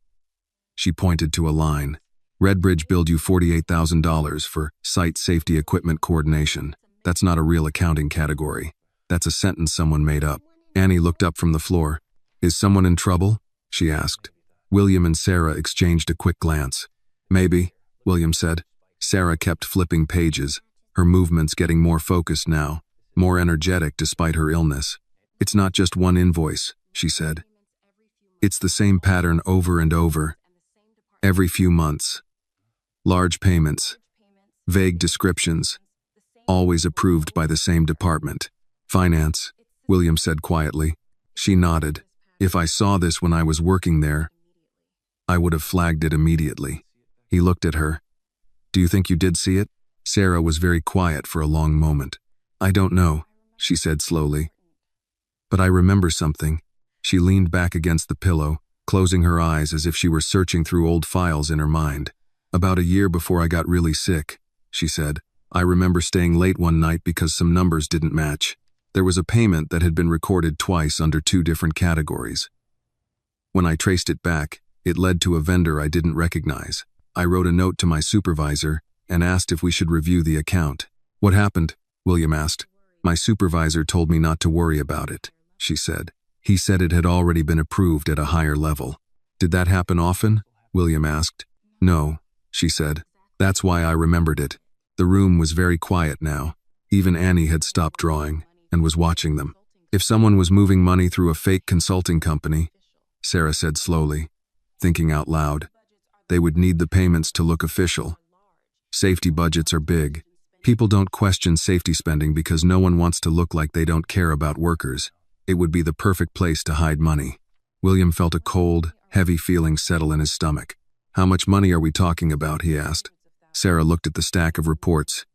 She pointed to a line. "Redbridge billed you $48,000 for site safety equipment coordination. That's not a real accounting category. That's a sentence someone made up." Annie looked up from the floor. "Is someone in trouble?" she asked. William and Sarah exchanged a quick glance. "Maybe," William said. Sarah kept flipping pages, her movements getting more focused now, more energetic despite her illness. "It's not just one invoice," she said. "It's the same pattern over and over. Every few months. Large payments, vague descriptions, always approved by the same department. Finance," William said quietly. She nodded. "If I saw this when I was working there, I would have flagged it immediately." He looked at her. "Do you think you did see it?" Sarah was very quiet for a long moment. "I don't know," she said slowly. "But I remember something." She leaned back against the pillow, closing her eyes as if she were searching through old files in her mind. "About a year before I got really sick," she said, "I remember staying late one night because some numbers didn't match. There was a payment that had been recorded twice under 2 different categories. When I traced it back, it led to a vendor I didn't recognize. I wrote a note to my supervisor and asked if we should review the account." "What happened?" William asked. "My supervisor told me not to worry about it," she said. "He said it had already been approved at a higher level." "Did that happen often?" William asked. "No," she said. "That's why I remembered it." The room was very quiet now. Even Annie had stopped drawing and was watching them. "If someone was moving money through a fake consulting company," Sarah said slowly, thinking out loud, "they would need the payments to look official. Safety budgets are big. People don't question safety spending because no one wants to look like they don't care about workers. It would be the perfect place to hide money." William felt a cold, heavy feeling settle in his stomach. "How much money are we talking about?" he asked. Sarah looked at the stack of reports.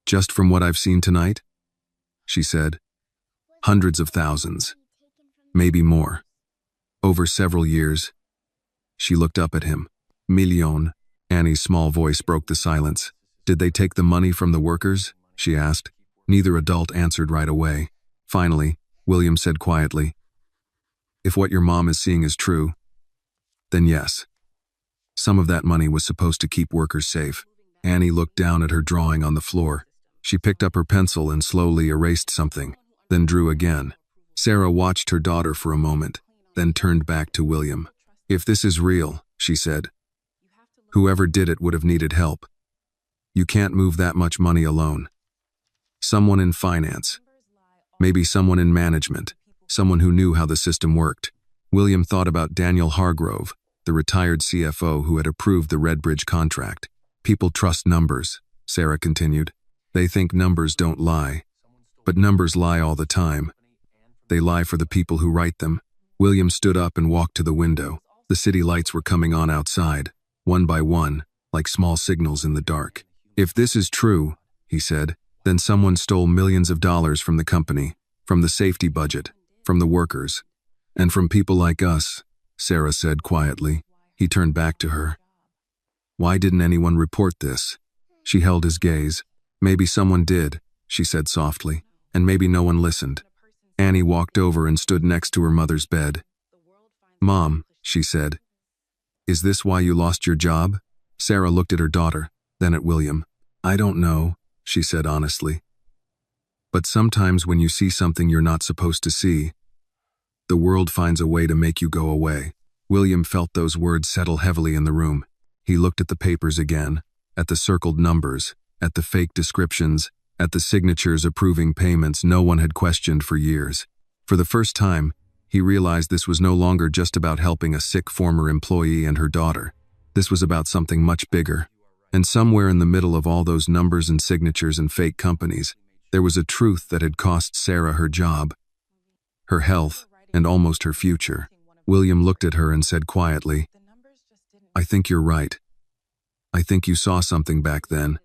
"Just from what I've seen tonight," she said, "hundreds of thousands. Maybe more. Over several years." She looked up at him. "Million." Annie's small voice broke the silence. "Did they take the money from the workers?" she asked. Neither adult answered right away. Finally, William said quietly, "If what your mom is seeing is true, then yes. Some of that money was supposed to keep workers safe." Annie looked down at her drawing on the floor. She picked up her pencil and slowly erased something, then drew again. Sarah watched her daughter for a moment, then turned back to William. "If this is real," she said, Whoever did it would have needed help. You can't move that much money alone. Someone in finance. Maybe someone in management. Someone who knew how the system worked. William thought about Daniel Hargrove, the retired CFO who had approved the Redbridge contract. People trust numbers, Sarah continued. They think numbers don't lie. But numbers lie all the time. They lie for the people who write them. William stood up and walked to the window. The city lights were coming on outside, one by one, like small signals in the dark. If this is true, he said, then someone stole millions of dollars from the company, from the safety budget, from the workers, and from people like us, Sarah said quietly. He turned back to her. Why didn't anyone report this? She held his gaze. Maybe someone did, she said softly, and maybe no one listened. Annie walked over and stood next to her mother's bed. Mom, she said, is this why you lost your job? Sarah looked at her daughter, then at William. I don't know, she said honestly. But sometimes when you see something you're not supposed to see, the world finds a way to make you go away. William felt those words settle heavily in the room. He looked at the papers again, at the circled numbers, at the fake descriptions, at the signatures approving payments no one had questioned for years. For the first time, he realized this was no longer just about helping a sick former employee and her daughter. This was about something much bigger. And somewhere in the middle of all those numbers and signatures and fake companies, there was a truth that had cost Sarah her job, her health, and almost her future. William looked at her and said quietly, I think you're right. I think you saw something back then.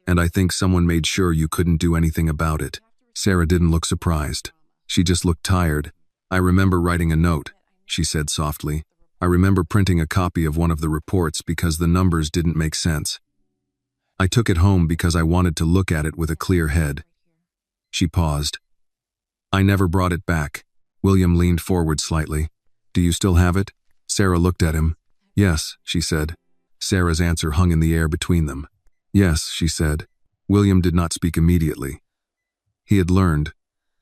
And I think someone made sure you couldn't do anything about it. Sarah didn't look surprised. She just looked tired. I remember writing a note, she said softly. I remember printing a copy of one of the reports because the numbers didn't make sense. I took it home because I wanted to look at it with a clear head. She paused. I never brought it back. William leaned forward slightly. Do you still have it? Sarah looked at him. Yes, she said. Sarah's answer hung in the air between them. Yes, she said. William did not speak immediately. He had learned,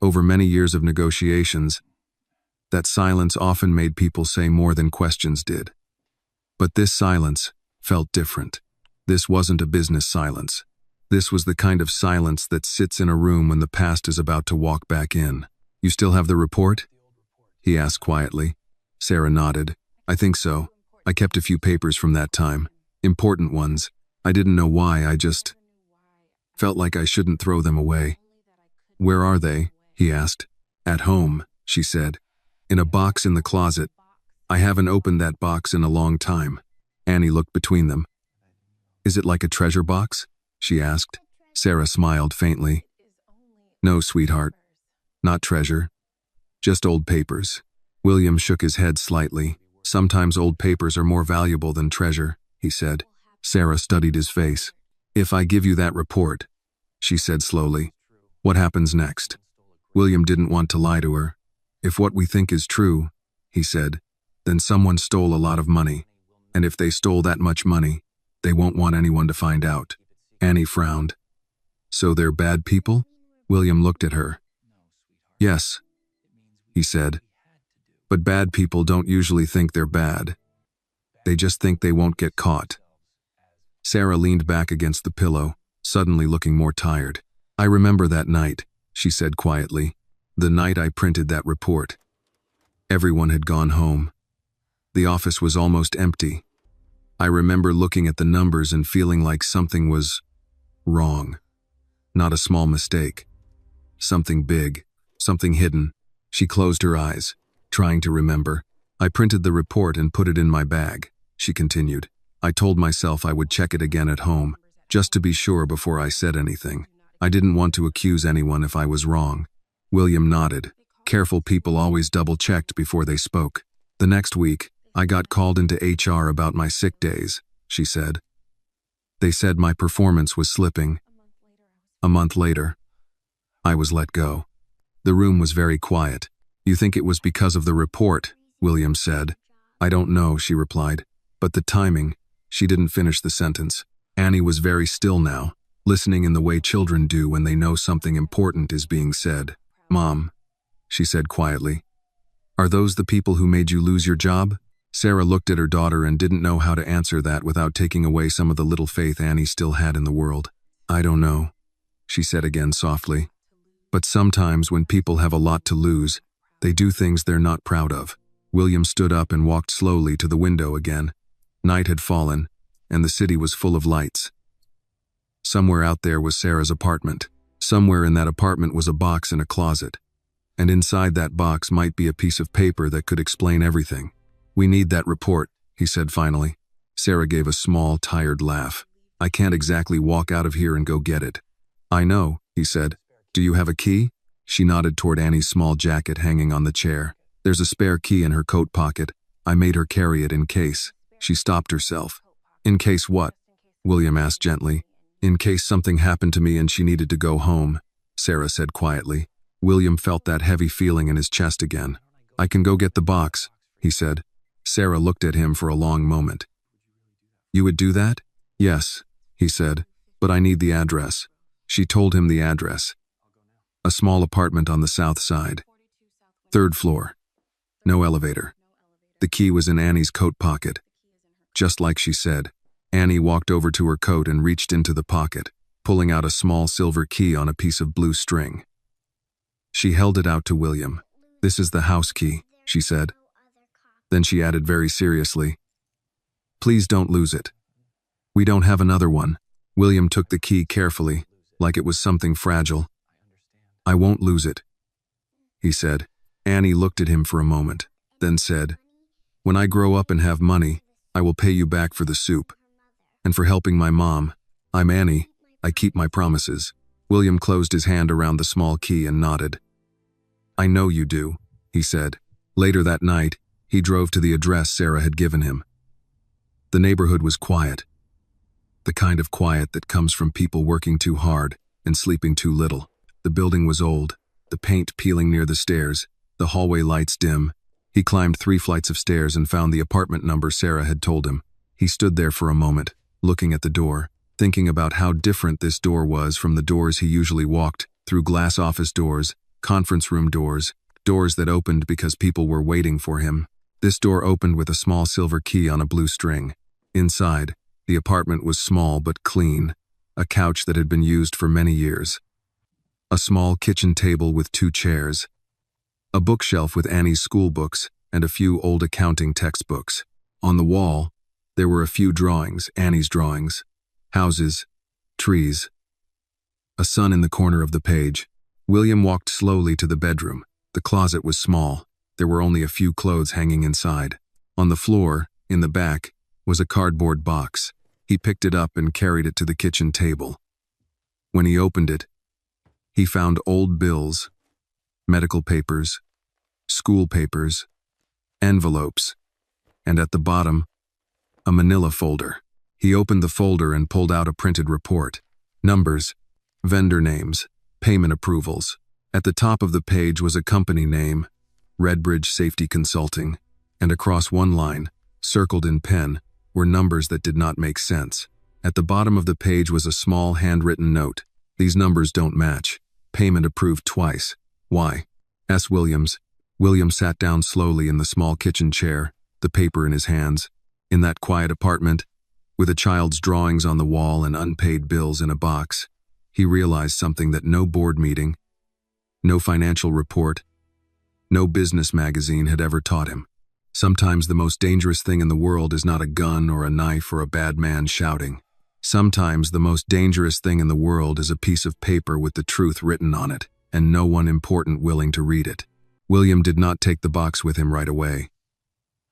over many years of negotiations, that silence often made people say more than questions did. But this silence felt different. This wasn't a business silence. This was the kind of silence that sits in a room when the past is about to walk back in. You still have the report? He asked quietly. Sarah nodded. I think so. I kept a few papers from that time. Important ones. I didn't know why, I just felt like I shouldn't throw them away. Where are they? He asked. At home, she said. In a box in the closet. I haven't opened that box in a long time. Annie looked between them. Is it like a treasure box? She asked. Sarah smiled faintly. No, sweetheart. Not treasure. Just old papers. William shook his head slightly. Sometimes old papers are more valuable than treasure, he said. Sarah studied his face. If I give you that report, she said slowly, what happens next? William didn't want to lie to her. If what we think is true, he said, then someone stole a lot of money. And if they stole that much money, they won't want anyone to find out. Annie frowned. So they're bad people? William looked at her. Yes, he said. But bad people don't usually think they're bad. They just think they won't get caught. Sarah leaned back against the pillow, suddenly looking more tired. I remember that night, she said quietly. The night I printed that report. Everyone had gone home. The office was almost empty. I remember looking at the numbers and feeling like something was wrong. Not a small mistake. Something big, something hidden. She closed her eyes, trying to remember. I printed the report and put it in my bag, she continued. I told myself I would check it again at home, just to be sure before I said anything. I didn't want to accuse anyone if I was wrong. William nodded. Careful people always double-checked before they spoke. The next week, I got called into HR about my sick days, she said. They said my performance was slipping. A month later, I was let go. The room was very quiet. You think it was because of the report, William said. I don't know, she replied. But the timing, she didn't finish the sentence. Annie was very still now, listening in the way children do when they know something important is being said. Mom, she said quietly, are those the people who made you lose your job? Sarah looked at her daughter and didn't know how to answer that without taking away some of the little faith Annie still had in the world. "I don't know," she said again softly. "But sometimes when people have a lot to lose, they do things they're not proud of." William stood up and walked slowly to the window again. Night had fallen, and the city was full of lights. Somewhere out there was Sarah's apartment. Somewhere in that apartment was a box in a closet. And inside that box might be a piece of paper that could explain everything. "We need that report," he said finally. Sarah gave a small, tired laugh. "I can't exactly walk out of here and go get it." "I know," he said. "Do you have a key?" She nodded toward Annie's small jacket hanging on the chair. "There's a spare key in her coat pocket. I made her carry it in case." She stopped herself. "In case what?" William asked gently. "In case something happened to me and she needed to go home," Sarah said quietly. William felt that heavy feeling in his chest again. "I can go get the box," he said. Sarah looked at him for a long moment. "You would do that?" "Yes," he said, "but I need the address." She told him the address. A small apartment on the south side. 3rd floor. No elevator. The key was in Annie's coat pocket. Just like she said, Annie walked over to her coat and reached into the pocket, pulling out a small silver key on a piece of blue string. She held it out to William. "This is the house key," she said. Then she added very seriously, "Please don't lose it. We don't have another one." William took the key carefully, like it was something fragile. "I won't lose it," he said. Annie looked at him for a moment, then said, "When I grow up and have money, I will pay you back for the soup. And for helping my mom. I'm Annie. I keep my promises." William closed his hand around the small key and nodded. "I know you do," he said. Later that night, he drove to the address Sarah had given him. The neighborhood was quiet. The kind of quiet that comes from people working too hard and sleeping too little. The building was old, the paint peeling near the stairs, the hallway lights dim. He climbed 3 flights of stairs and found the apartment number Sarah had told him. He stood there for a moment, looking at the door, thinking about how different this door was from the doors he usually walked through: glass office doors, conference room doors, doors that opened because people were waiting for him. This door opened with a small silver key on a blue string. Inside, the apartment was small but clean, a couch that had been used for many years, a small kitchen table with 2 chairs, a bookshelf with Annie's school books and a few old accounting textbooks. On the wall, there were a few drawings, Annie's drawings, houses, trees, a sun in the corner of the page. William walked slowly to the bedroom. The closet was small. There were only a few clothes hanging inside. On the floor, in the back, was a cardboard box. He picked it up and carried it to the kitchen table. When he opened it, he found old bills, medical papers, school papers, envelopes, and at the bottom, a manila folder. He opened the folder and pulled out a printed report. Numbers, vendor names, payment approvals. At the top of the page was a company name, Redbridge Safety Consulting, and across one line, circled in pen, were numbers that did not make sense. At the bottom of the page was a small handwritten note. "These numbers don't match. Payment approved twice. Why?" S. Williams. William sat down slowly in the small kitchen chair, the paper in his hands. In that quiet apartment, with a child's drawings on the wall and unpaid bills in a box, he realized something that no board meeting, no financial report, no business magazine had ever taught him. Sometimes the most dangerous thing in the world is not a gun or a knife or a bad man shouting. Sometimes the most dangerous thing in the world is a piece of paper with the truth written on it, and no one important willing to read it. William did not take the box with him right away.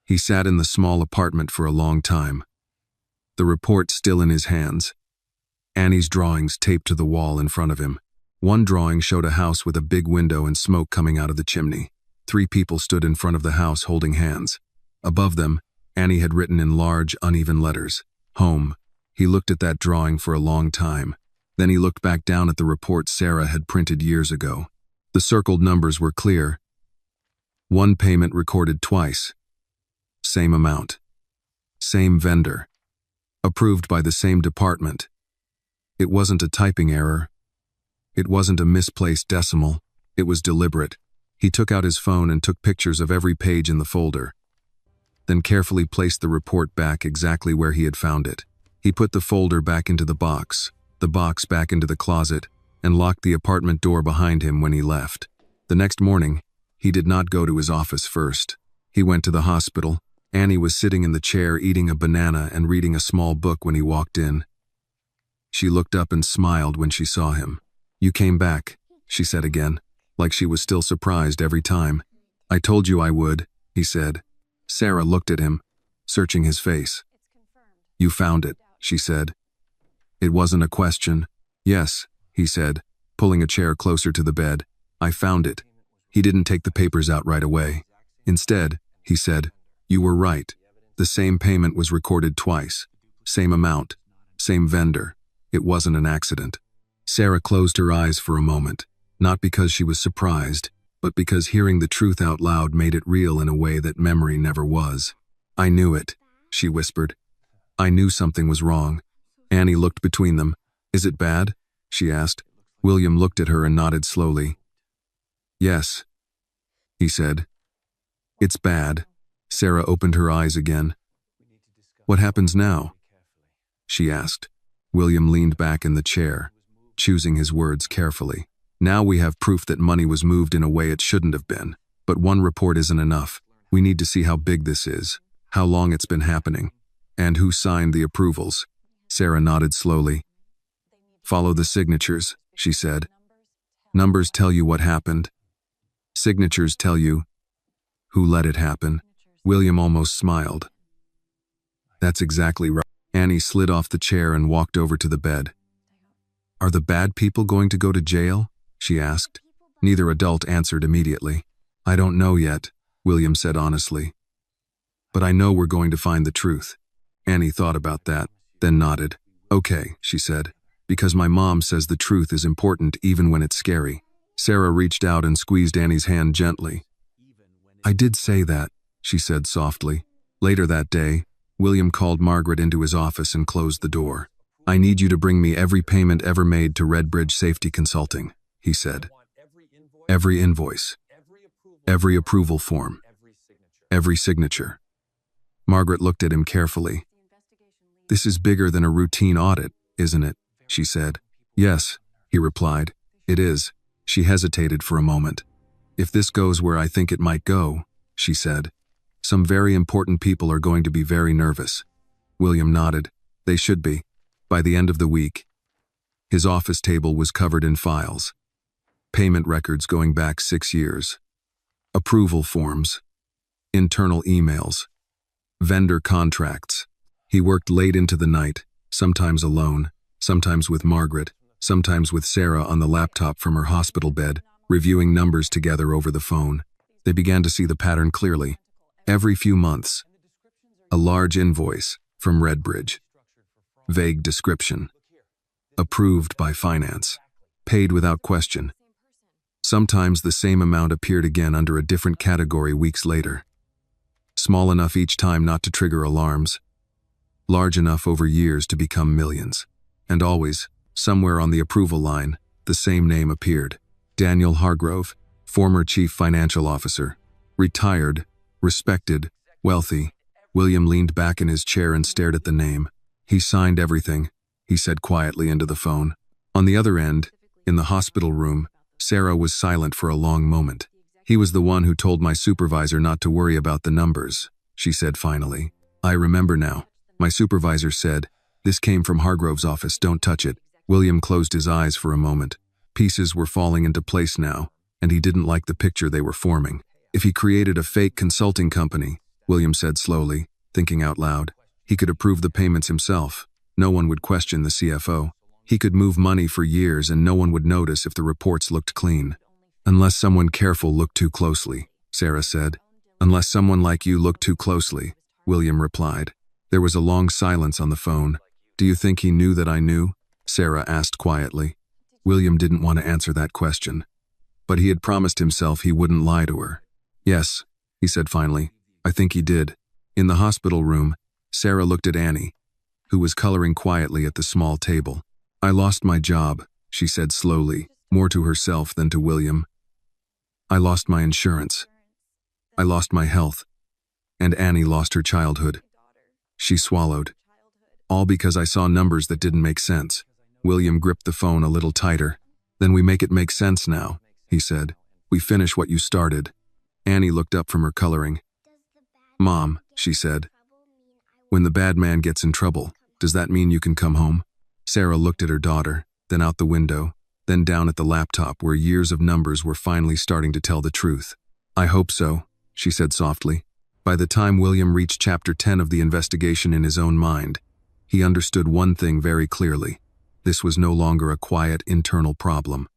He sat in the small apartment for a long time, the report still in his hands, Annie's drawings taped to the wall in front of him. One drawing showed a house with a big window and smoke coming out of the chimney. 3 people stood in front of the house holding hands. Above them, Annie had written in large, uneven letters, "Home." He looked at that drawing for a long time. Then he looked back down at the report Sarah had printed years ago. The circled numbers were clear. One payment recorded twice. Same amount. Same vendor. Approved by the same department. It wasn't a typing error. It wasn't a misplaced decimal. It was deliberate. He took out his phone and took pictures of every page in the folder. then carefully placed the report back exactly where he had found it. He put the folder back into the box back into the closet, and locked the apartment door behind him when he left. The next morning, he did not go to his office first. He went to the hospital. Annie was sitting in the chair eating a banana and reading a small book when he walked in. She looked up and smiled when she saw him. "You came back," she said again, like she was still surprised every time. "I told you I would," he said. Sarah looked at him, searching his face. "You found it," she said. It wasn't a question. "Yes," he said, pulling a chair closer to the bed. "I found it." He didn't take the papers out right away. Instead, he said, "You were right. The same payment was recorded twice. Same amount. Same vendor. It wasn't an accident." Sarah closed her eyes for a moment, not because she was surprised, but because hearing the truth out loud made it real in a way that memory never was. "I knew it," she whispered. "I knew something was wrong." Annie looked between them. "Is it bad?" she asked. William looked at her and nodded slowly. "Yes," he said. "It's bad." Sarah opened her eyes again. "What happens now?" she asked. William leaned back in the chair, choosing his words carefully. "Now we have proof that money was moved in a way it shouldn't have been. But one report isn't enough. We need to see how big this is, how long it's been happening, and who signed the approvals." Sarah nodded slowly. "Follow the signatures," she said. "Numbers tell you what happened. Signatures tell you who let it happen." William almost smiled. "That's exactly right." Annie slid off the chair and walked over to the bed. "Are the bad people going to go to jail?" she asked. Neither adult answered immediately. "I don't know yet," William said honestly. "But I know we're going to find the truth." Annie thought about that, then nodded. "Okay," she said, "because my mom says the truth is important even when it's scary." Sarah reached out and squeezed Annie's hand gently. "I did say that," she said softly. Later that day, William called Margaret into his office and closed the door. "I need you to bring me every payment ever made to Redbridge Safety Consulting," he said. "Every invoice, every approval form, every signature." Margaret looked at him carefully. "This is bigger than a routine audit, isn't it?" she said. "Yes," he replied. "It is." She hesitated for a moment. "If this goes where I think it might go," she said, "some very important people are going to be very nervous." William nodded. They should be. By the end of the week, his office table was covered in files. Payment records going back 6 years. Approval forms. Internal emails. Vendor contracts. He worked late into the night, sometimes alone, sometimes with Margaret, sometimes with Sarah on the laptop from her hospital bed, reviewing numbers together over the phone. They began to see the pattern clearly. Every few months, a large invoice from Redbridge. Vague description. Approved by finance. Paid without question. Sometimes the same amount appeared again under a different category weeks later. Small enough each time not to trigger alarms. Large enough over years to become millions. And always, somewhere on the approval line, the same name appeared. Daniel Hargrove, former chief financial officer. Retired, respected, wealthy. William leaned back in his chair and stared at the name. "He signed everything," he said quietly into the phone. On the other end, in the hospital room, Sarah was silent for a long moment. "He was the one who told my supervisor not to worry about the numbers," she said finally. "I remember now. My supervisor said, 'This came from Hargrove's office, don't touch it.'" William closed his eyes for a moment. Pieces were falling into place now, and he didn't like the picture they were forming. "If he created a fake consulting company," William said slowly, thinking out loud, "he could approve the payments himself. No one would question the CFO. He could move money for years and no one would notice if the reports looked clean." "Unless someone careful looked too closely," Sarah said. "Unless someone like you looked too closely," William replied. There was a long silence on the phone. "Do you think he knew that I knew?" Sarah asked quietly. William didn't want to answer that question, but he had promised himself he wouldn't lie to her. "Yes," he said finally, "I think he did." In the hospital room, Sarah looked at Annie, who was coloring quietly at the small table. "I lost my job," she said slowly, more to herself than to William. "I lost my insurance. I lost my health. And Annie lost her childhood. She swallowed. All because I saw numbers that didn't make sense. William gripped the phone a little tighter. Then we make it make sense now, he said. We finish what you started. Annie looked up from her coloring. Mom, she said. When the bad man gets in trouble, does that mean you can come home? Sarah looked at her daughter, then out the window, then down at the laptop where years of numbers were finally starting to tell the truth. I hope so, she said softly. By the time William reached chapter 10 of the investigation in his own mind, he understood one thing very clearly. This was no longer a quiet internal problem.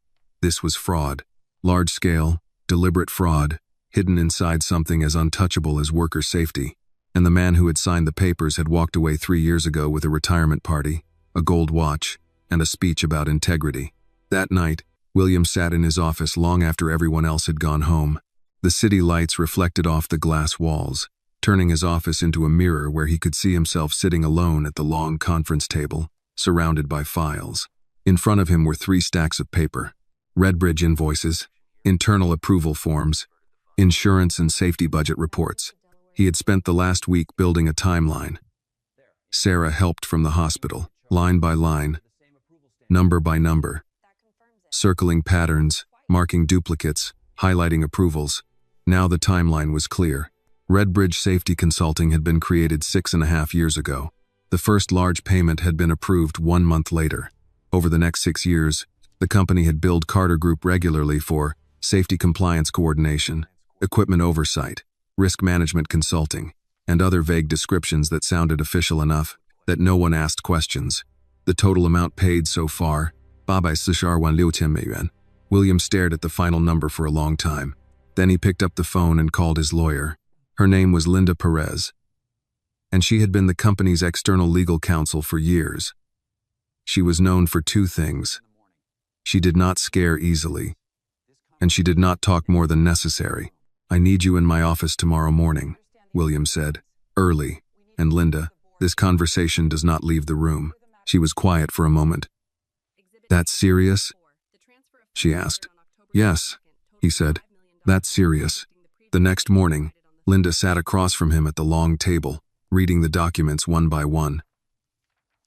This was fraud. Large-scale, deliberate fraud, hidden inside something as untouchable as worker safety. And the man who had signed the papers had walked away 3 years ago with a retirement party, a gold watch, and a speech about integrity. That night, William sat in his office long after everyone else had gone home. The city lights reflected off the glass walls, turning his office into a mirror where he could see himself sitting alone at the long conference table, surrounded by files. In front of him were 3 stacks of paper: Redbridge invoices, internal approval forms, insurance and safety budget reports. He had spent the last week building a timeline. Sarah helped from the hospital, line by line, number by number, circling patterns, marking duplicates, highlighting approvals. Now the timeline was clear. Redbridge Safety Consulting had been created 6.5 years ago. The first large payment had been approved 1 month later. Over the next 6 years, the company had billed Carter Group regularly for safety compliance coordination, equipment oversight, risk management consulting, and other vague descriptions that sounded official enough that no one asked questions. The total amount paid so far, 846万6000美元. William stared at the final number for a long time. Then he picked up the phone and called his lawyer. Her name was Linda Perez, and she had been the company's external legal counsel for years. She was known for 2 things. She did not scare easily, and she did not talk more than necessary. I need you in my office tomorrow morning, William said. Early. And Linda, this conversation does not leave the room. She was quiet for a moment. That's serious? She asked. Yes, he said. That's serious. The next morning, Linda sat across from him at the long table, reading the documents one by one.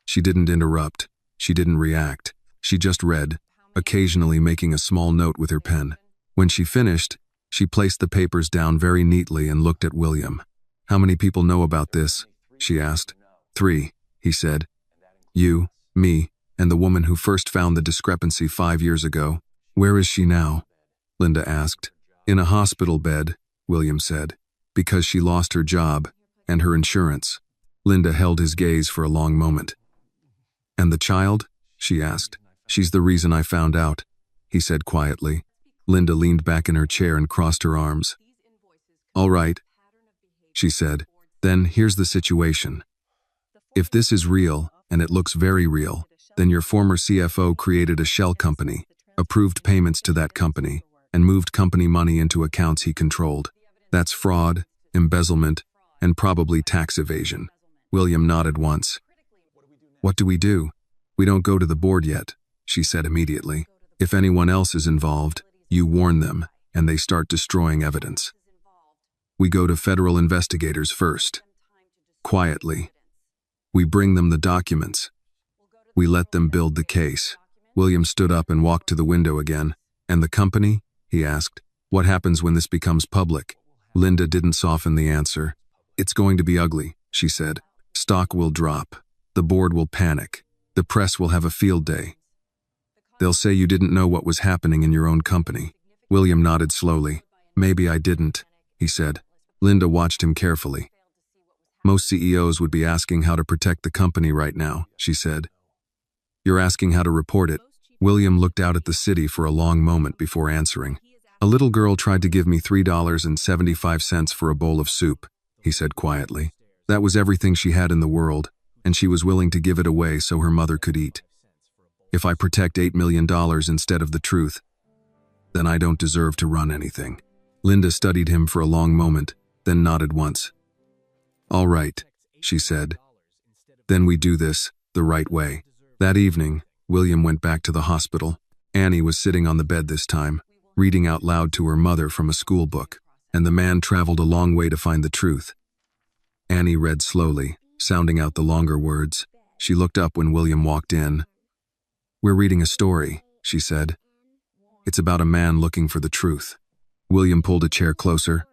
She didn't interrupt. She didn't react. She just read, occasionally making a small note with her pen. When she finished, she placed the papers down very neatly and looked at William. How many people know about this? She asked. 3, he said. You, me, and the woman who first found the discrepancy 5 years ago. Where is she now? Linda asked. In a hospital bed, William said, because she lost her job and her insurance. Linda held his gaze for a long moment. And the child? She asked. She's the reason I found out, he said quietly. Linda leaned back in her chair and crossed her arms. All right, she said. Then here's the situation. If this is real, and it looks very real, then your former CFO created a shell company, approved payments to that company, and moved company money into accounts he controlled. That's fraud, embezzlement, and probably tax evasion. William nodded once. What do? We don't go to the board yet, she said immediately. If anyone else is involved, you warn them, and they start destroying evidence. We go to federal investigators first. Quietly. We bring them the documents. We let them build the case. William stood up and walked to the window again. And the company? He asked. What happens when this becomes public? Linda didn't soften the answer. It's going to be ugly, she said. Stock will drop. The board will panic. The press will have a field day. They'll say you didn't know what was happening in your own company. William nodded slowly. Maybe I didn't, he said. Linda watched him carefully. Most CEOs would be asking how to protect the company right now, she said. You're asking how to report it. William looked out at the city for a long moment before answering. A little girl tried to give me $3.75 for a bowl of soup, he said quietly. That was everything she had in the world, and she was willing to give it away so her mother could eat. If I protect $8 million instead of the truth, then I don't deserve to run anything. Linda studied him for a long moment, then nodded once. All right, she said. Then we do this the right way. That evening, William went back to the hospital. Annie was sitting on the bed this time, reading out loud to her mother from a school book, and the man traveled a long way to find the truth. Annie read slowly, sounding out the longer words. She looked up when William walked in. "We're reading a story," she said. "It's about a man looking for the truth." William pulled a chair closer.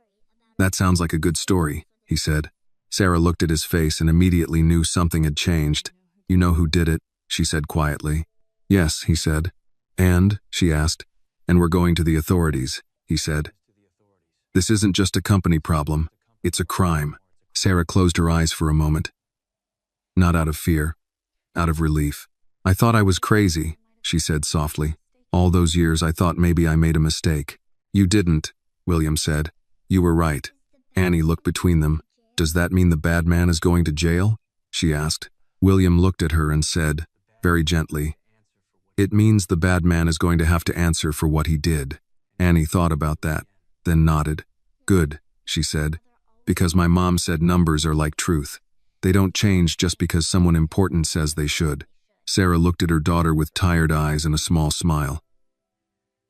"That sounds like a good story," he said. Sarah looked at his face and immediately knew something had changed. "You know who did it?" she said quietly. "Yes," he said. "And?" she asked. "And we're going to the authorities," he said. "This isn't just a company problem. It's a crime." Sarah closed her eyes for a moment. Not out of fear, out of relief. "I thought I was crazy," she said softly. "All those years I thought maybe I made a mistake." "You didn't," William said. "You were right." Annie looked between them. "Does that mean the bad man is going to jail?" she asked. William looked at her and said, very gently, "It means the bad man is going to have to answer for what he did." Annie thought about that, then nodded. "Good," she said, "because my mom said numbers are like truth. They don't change just because someone important says they should." Sarah looked at her daughter with tired eyes and a small smile.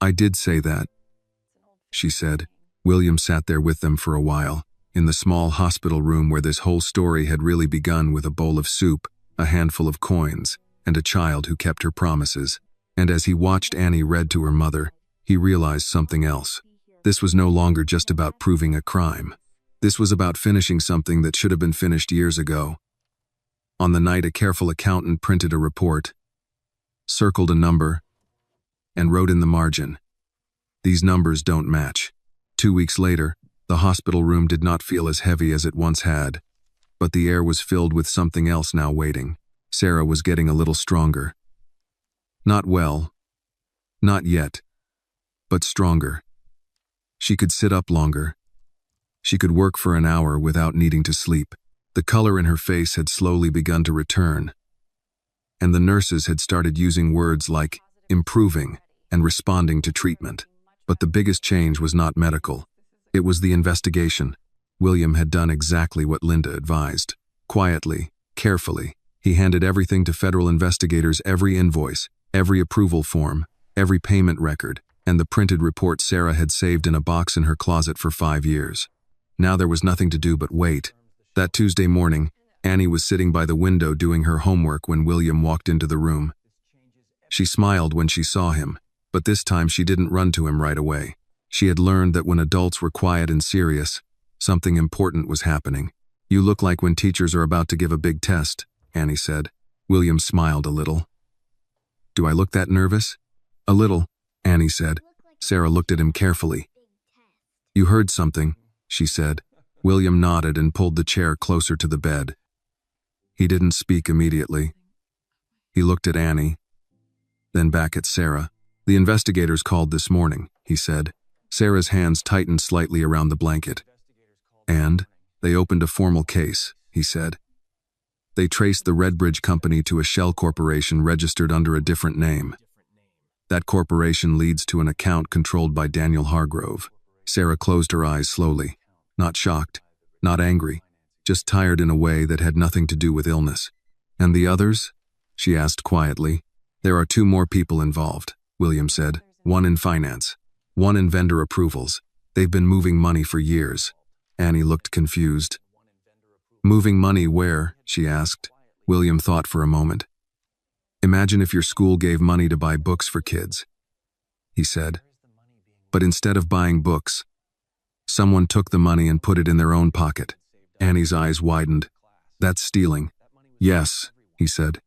"I did say that," she said. William sat there with them for a while, in the small hospital room where this whole story had really begun, with a bowl of soup, a handful of coins, and a child who kept her promises. And as he watched Annie read to her mother, he realized something else. This was no longer just about proving a crime. This was about finishing something that should have been finished years ago. On the night, a careful accountant printed a report, circled a number, and wrote in the margin, "These numbers don't match." 2 weeks later, the hospital room did not feel as heavy as it once had, but the air was filled with something else now waiting. Sarah was getting a little stronger. Not well, not yet, but stronger. She could sit up longer. She could work for an hour without needing to sleep. The color in her face had slowly begun to return, and the nurses had started using words like improving and responding to treatment. But the biggest change was not medical. It was the investigation. William had done exactly what Linda advised. Quietly, carefully, he handed everything to federal investigators: every invoice, every approval form, every payment record, and the printed report Sarah had saved in a box in her closet for 5 years. Now there was nothing to do but wait. That Tuesday morning, Annie was sitting by the window doing her homework when William walked into the room. She smiled when she saw him, but this time she didn't run to him right away. She had learned that when adults were quiet and serious, something important was happening. "You look like when teachers are about to give a big test," Annie said. William smiled a little. "Do I look that nervous?" "A little," Annie said. Sarah looked at him carefully. "You heard something," she said. William nodded and pulled the chair closer to the bed. He didn't speak immediately. He looked at Annie, then back at Sarah. "The investigators called this morning," he said. Sarah's hands tightened slightly around the blanket. "And they opened a formal case," he said. "They traced the Redbridge Company to a shell corporation registered under a different name. That corporation leads to an account controlled by Daniel Hargrove." Sarah closed her eyes slowly, not shocked, not angry, just tired in a way that had nothing to do with illness. "And the others?" she asked quietly. "There are 2 more people involved," William said. "One in finance, one in vendor approvals. They've been moving money for years." Annie looked confused. "Moving money where?" she asked. William thought for a moment. "Imagine if your school gave money to buy books for kids," he said. "But instead of buying books, someone took the money and put it in their own pocket." Annie's eyes widened. "That's stealing." "Yes," he said.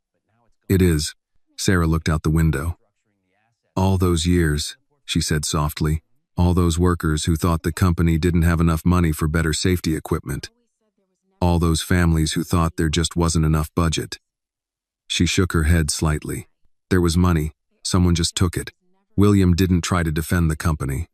"It is." Sarah looked out the window. "All those years," she said softly, "all those workers who thought the company didn't have enough money for better safety equipment. All those families who thought there just wasn't enough budget." She shook her head slightly. "There was money. Someone just took it." William didn't try to defend the company.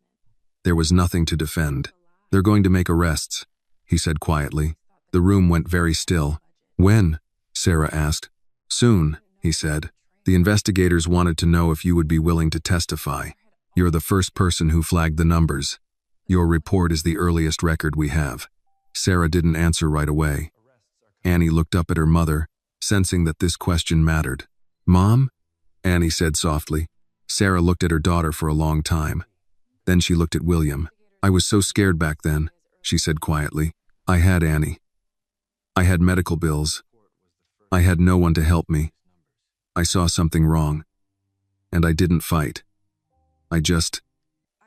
There was nothing to defend. "They're going to make arrests," he said quietly. The room went very still. "When?" Sarah asked. "Soon," he said. "The investigators wanted to know if you would be willing to testify. You're the first person who flagged the numbers. Your report is the earliest record we have." Sarah didn't answer right away. Annie looked up at her mother, sensing that this question mattered. "Mom?" Annie said softly. Sarah looked at her daughter for a long time. Then she looked at William. "I was so scared back then," she said quietly. "I had Annie." I had medical bills. I had no one to help me. I saw something wrong. And I didn't fight. I just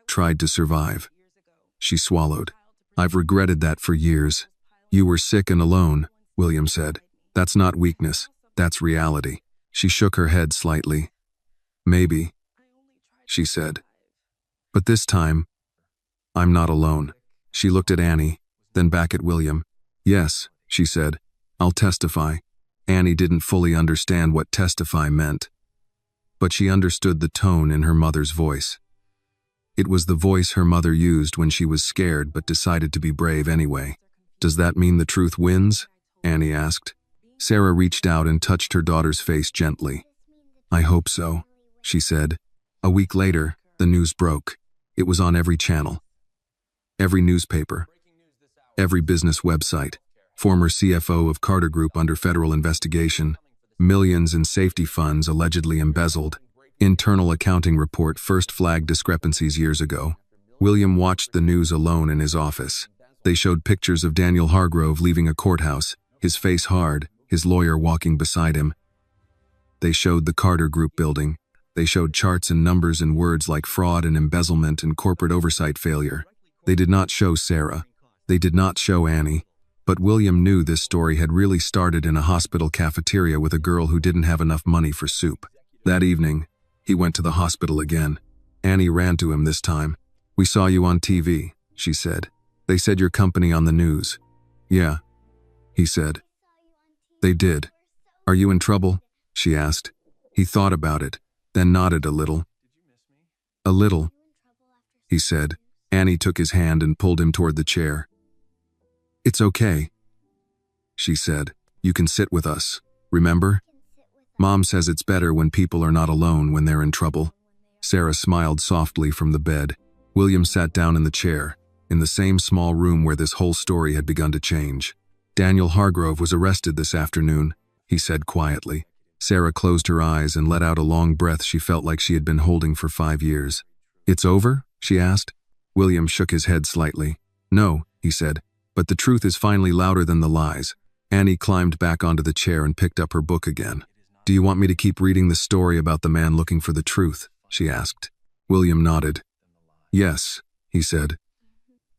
tried to survive. She swallowed. I've regretted that for years. You were sick and alone, William said. That's not weakness. That's reality. She shook her head slightly. Maybe, she said. But this time, I'm not alone. She looked at Annie, then back at William. Yes, she said. I'll testify. Annie didn't fully understand what testify meant, but she understood the tone in her mother's voice. It was the voice her mother used when she was scared but decided to be brave anyway. Does that mean the truth wins? Annie asked. Sarah reached out and touched her daughter's face gently. I hope so, she said. A week later, the news broke. It was on every channel, every newspaper, every business website. Former CFO of Carter Group under federal investigation. Millions in safety funds allegedly embezzled. Internal accounting report first flagged discrepancies years ago. William watched the news alone in his office. They showed pictures of Daniel Hargrove leaving a courthouse, his face hard, his lawyer walking beside him. They showed the Carter Group building. They showed charts and numbers and words like fraud and embezzlement and corporate oversight failure. They did not show Sarah. They did not show Annie. But William knew this story had really started in a hospital cafeteria with a girl who didn't have enough money for soup. That evening, he went to the hospital again. Annie ran to him this time. We saw you on TV, she said. They said your company on the news. Yeah, he said. They did. Are you in trouble? She asked. He thought about it, then nodded a little. A little, he said. Annie took his hand and pulled him toward the chair. It's okay, she said. You can sit with us, remember? Mom says it's better when people are not alone when they're in trouble. Sarah smiled softly from the bed. William sat down in the chair, in the same small room where this whole story had begun to change. Daniel Hargrove was arrested this afternoon, he said quietly. Sarah closed her eyes and let out a long breath she felt like she had been holding for 5 years. It's over? She asked. William shook his head slightly. No, he said. But the truth is finally louder than the lies. Annie climbed back onto the chair and picked up her book again. Do you want me to keep reading the story about the man looking for the truth? She asked. William nodded. Yes, he said.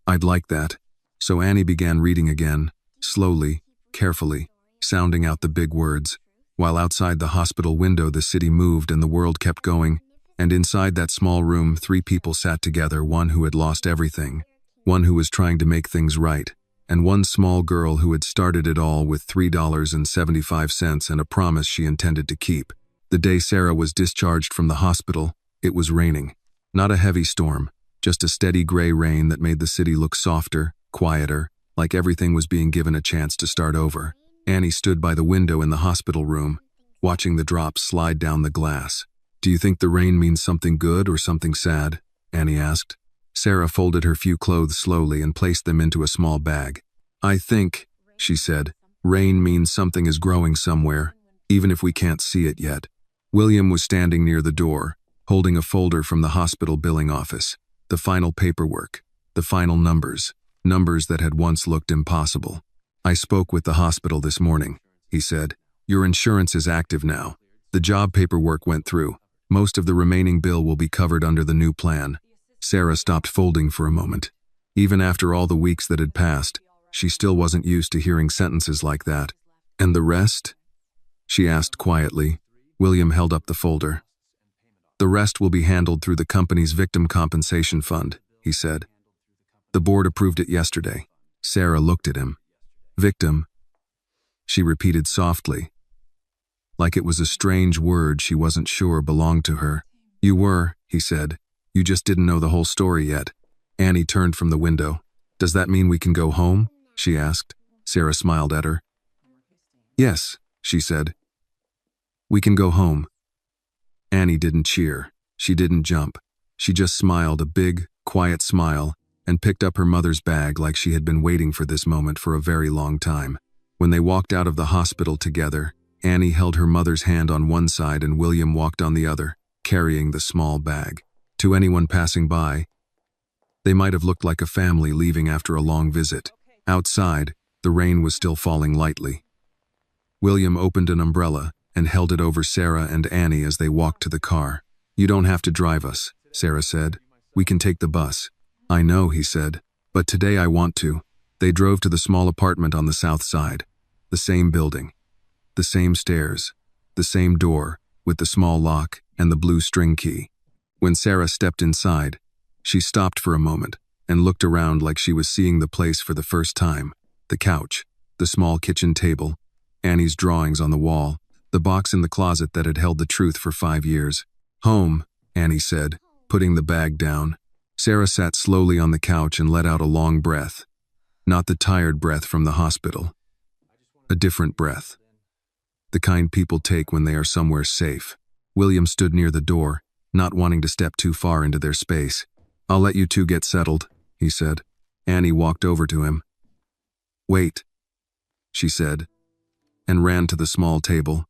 I'd like that. So Annie began reading again, slowly, carefully, sounding out the big words. While outside the hospital window the city moved and the world kept going, and inside that small room 3 people sat together, one who had lost everything, one who was trying to make things right, and one small girl who had started it all with $3.75 and a promise she intended to keep. The day Sarah was discharged from the hospital, it was raining. Not a heavy storm, just a steady gray rain that made the city look softer, quieter, like everything was being given a chance to start over. Annie stood by the window in the hospital room, watching the drops slide down the glass. Do you think the rain means something good or something sad? Annie asked. Sarah folded her few clothes slowly and placed them into a small bag. I think, she said, rain means something is growing somewhere, even if we can't see it yet. William was standing near the door, holding a folder from the hospital billing office. The final paperwork, the final numbers that had once looked impossible. I spoke with the hospital this morning, he said. Your insurance is active now. The job paperwork went through. Most of the remaining bill will be covered under the new plan. Sarah stopped folding for a moment. Even after all the weeks that had passed, she still wasn't used to hearing sentences like that. And the rest? She asked quietly. William held up the folder. The rest will be handled through the company's victim compensation fund, he said. The board approved it yesterday. Sarah looked at him. Victim, she repeated softly, like it was a strange word she wasn't sure belonged to her. You were, he said. You just didn't know the whole story yet. Annie turned from the window. Does that mean we can go home? She asked. Sarah smiled at her. Yes, she said. We can go home. Annie didn't cheer. She didn't jump. She just smiled a big, quiet smile and picked up her mother's bag like she had been waiting for this moment for a very long time. When they walked out of the hospital together, Annie held her mother's hand on one side and William walked on the other, carrying the small bag. To anyone passing by, they might have looked like a family leaving after a long visit. Outside, The rain was still falling lightly. William opened an umbrella and held it over Sarah and Annie as they walked to the car. "You don't have to drive us," Sarah said. "We can take the bus." "I know," he said, "but today I want to." They drove to the small apartment on the south side. The same building. The same stairs. The same door, with the small lock and the blue string key. When Sarah stepped inside, she stopped for a moment and looked around like she was seeing the place for the first time. The couch, the small kitchen table, Annie's drawings on the wall, the box in the closet that had held the truth for 5 years. "Home," Annie said, putting the bag down. Sarah sat slowly on the couch and let out a long breath. Not the tired breath from the hospital. A different breath. The kind people take when they are somewhere safe. William stood near the door, not wanting to step too far into their space. "I'll let you two get settled," he said. Annie walked over to him. "Wait," she said, and ran to the small table.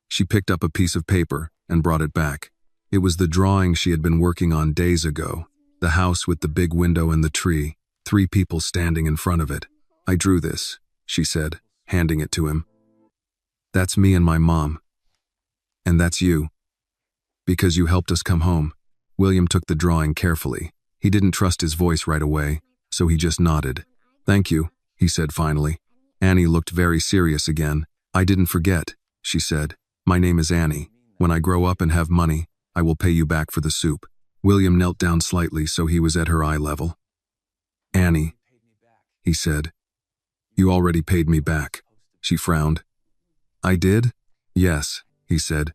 She picked up a piece of paper and brought it back. It was the drawing she had been working on days ago. The house with the big window and the tree, 3 people standing in front of it. "I drew this," she said, handing it to him. "That's me and my mom. And that's you. Because you helped us come home." William took the drawing carefully. He didn't trust his voice right away, so he just nodded. "Thank you," he said finally. Annie looked very serious again. "I didn't forget," she said. "My name is Annie. When I grow up and have money, I will pay you back for the soup." William knelt down slightly so he was at her eye level. "Annie," he said. "You already paid me back." She frowned. "I did?" "Yes," he said.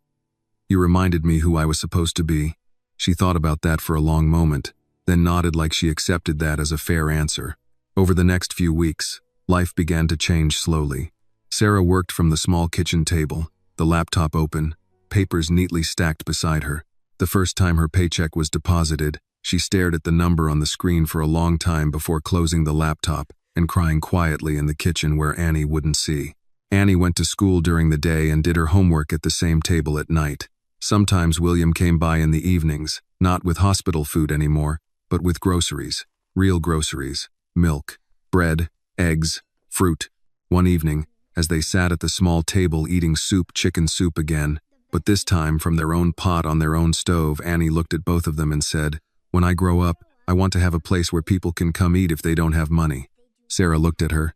"You reminded me who I was supposed to be." She thought about that for a long moment, then nodded like she accepted that as a fair answer. Over the next few weeks, life began to change slowly. Sarah worked from the small kitchen table, the laptop open, papers neatly stacked beside her. The first time her paycheck was deposited, she stared at the number on the screen for a long time before closing the laptop and crying quietly in the kitchen where Annie wouldn't see. Annie went to school during the day and did her homework at the same table at night. Sometimes William came by in the evenings, not with hospital food anymore, but with groceries, real groceries, milk, bread, eggs, fruit. One evening, as they sat at the small table eating chicken soup again, but this time from their own pot on their own stove, Annie looked at both of them and said, "When I grow up, I want to have a place where people can come eat if they don't have money." Sarah looked at her.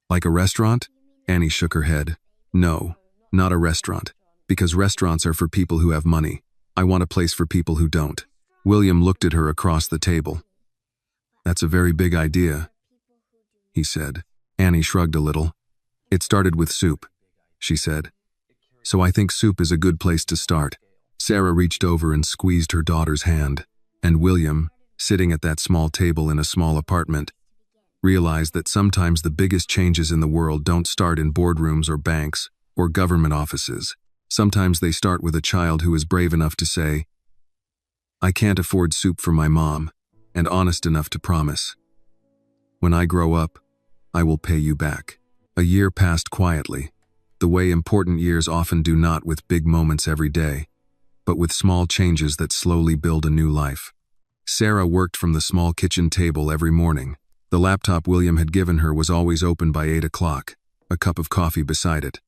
"Like a restaurant?" Annie shook her head. "No, not a restaurant, because restaurants are for people who have money. I want a place for people who don't." William looked at her across the table. "That's a very big idea," he said. Annie shrugged a little. "It started with soup," she said. "So I think soup is a good place to start." Sarah reached over and squeezed her daughter's hand, and William, sitting at that small table in a small apartment, realized that sometimes the biggest changes in the world don't start in boardrooms or banks or government offices. Sometimes they start with a child who is brave enough to say, "I can't afford soup for my mom," and honest enough to promise, "When I grow up, I will pay you back." A year passed quietly, the way important years often do, not with big moments every day, but with small changes that slowly build a new life. Sarah worked from the small kitchen table every morning. The laptop William had given her was always open by 8 o'clock, a cup of coffee beside it.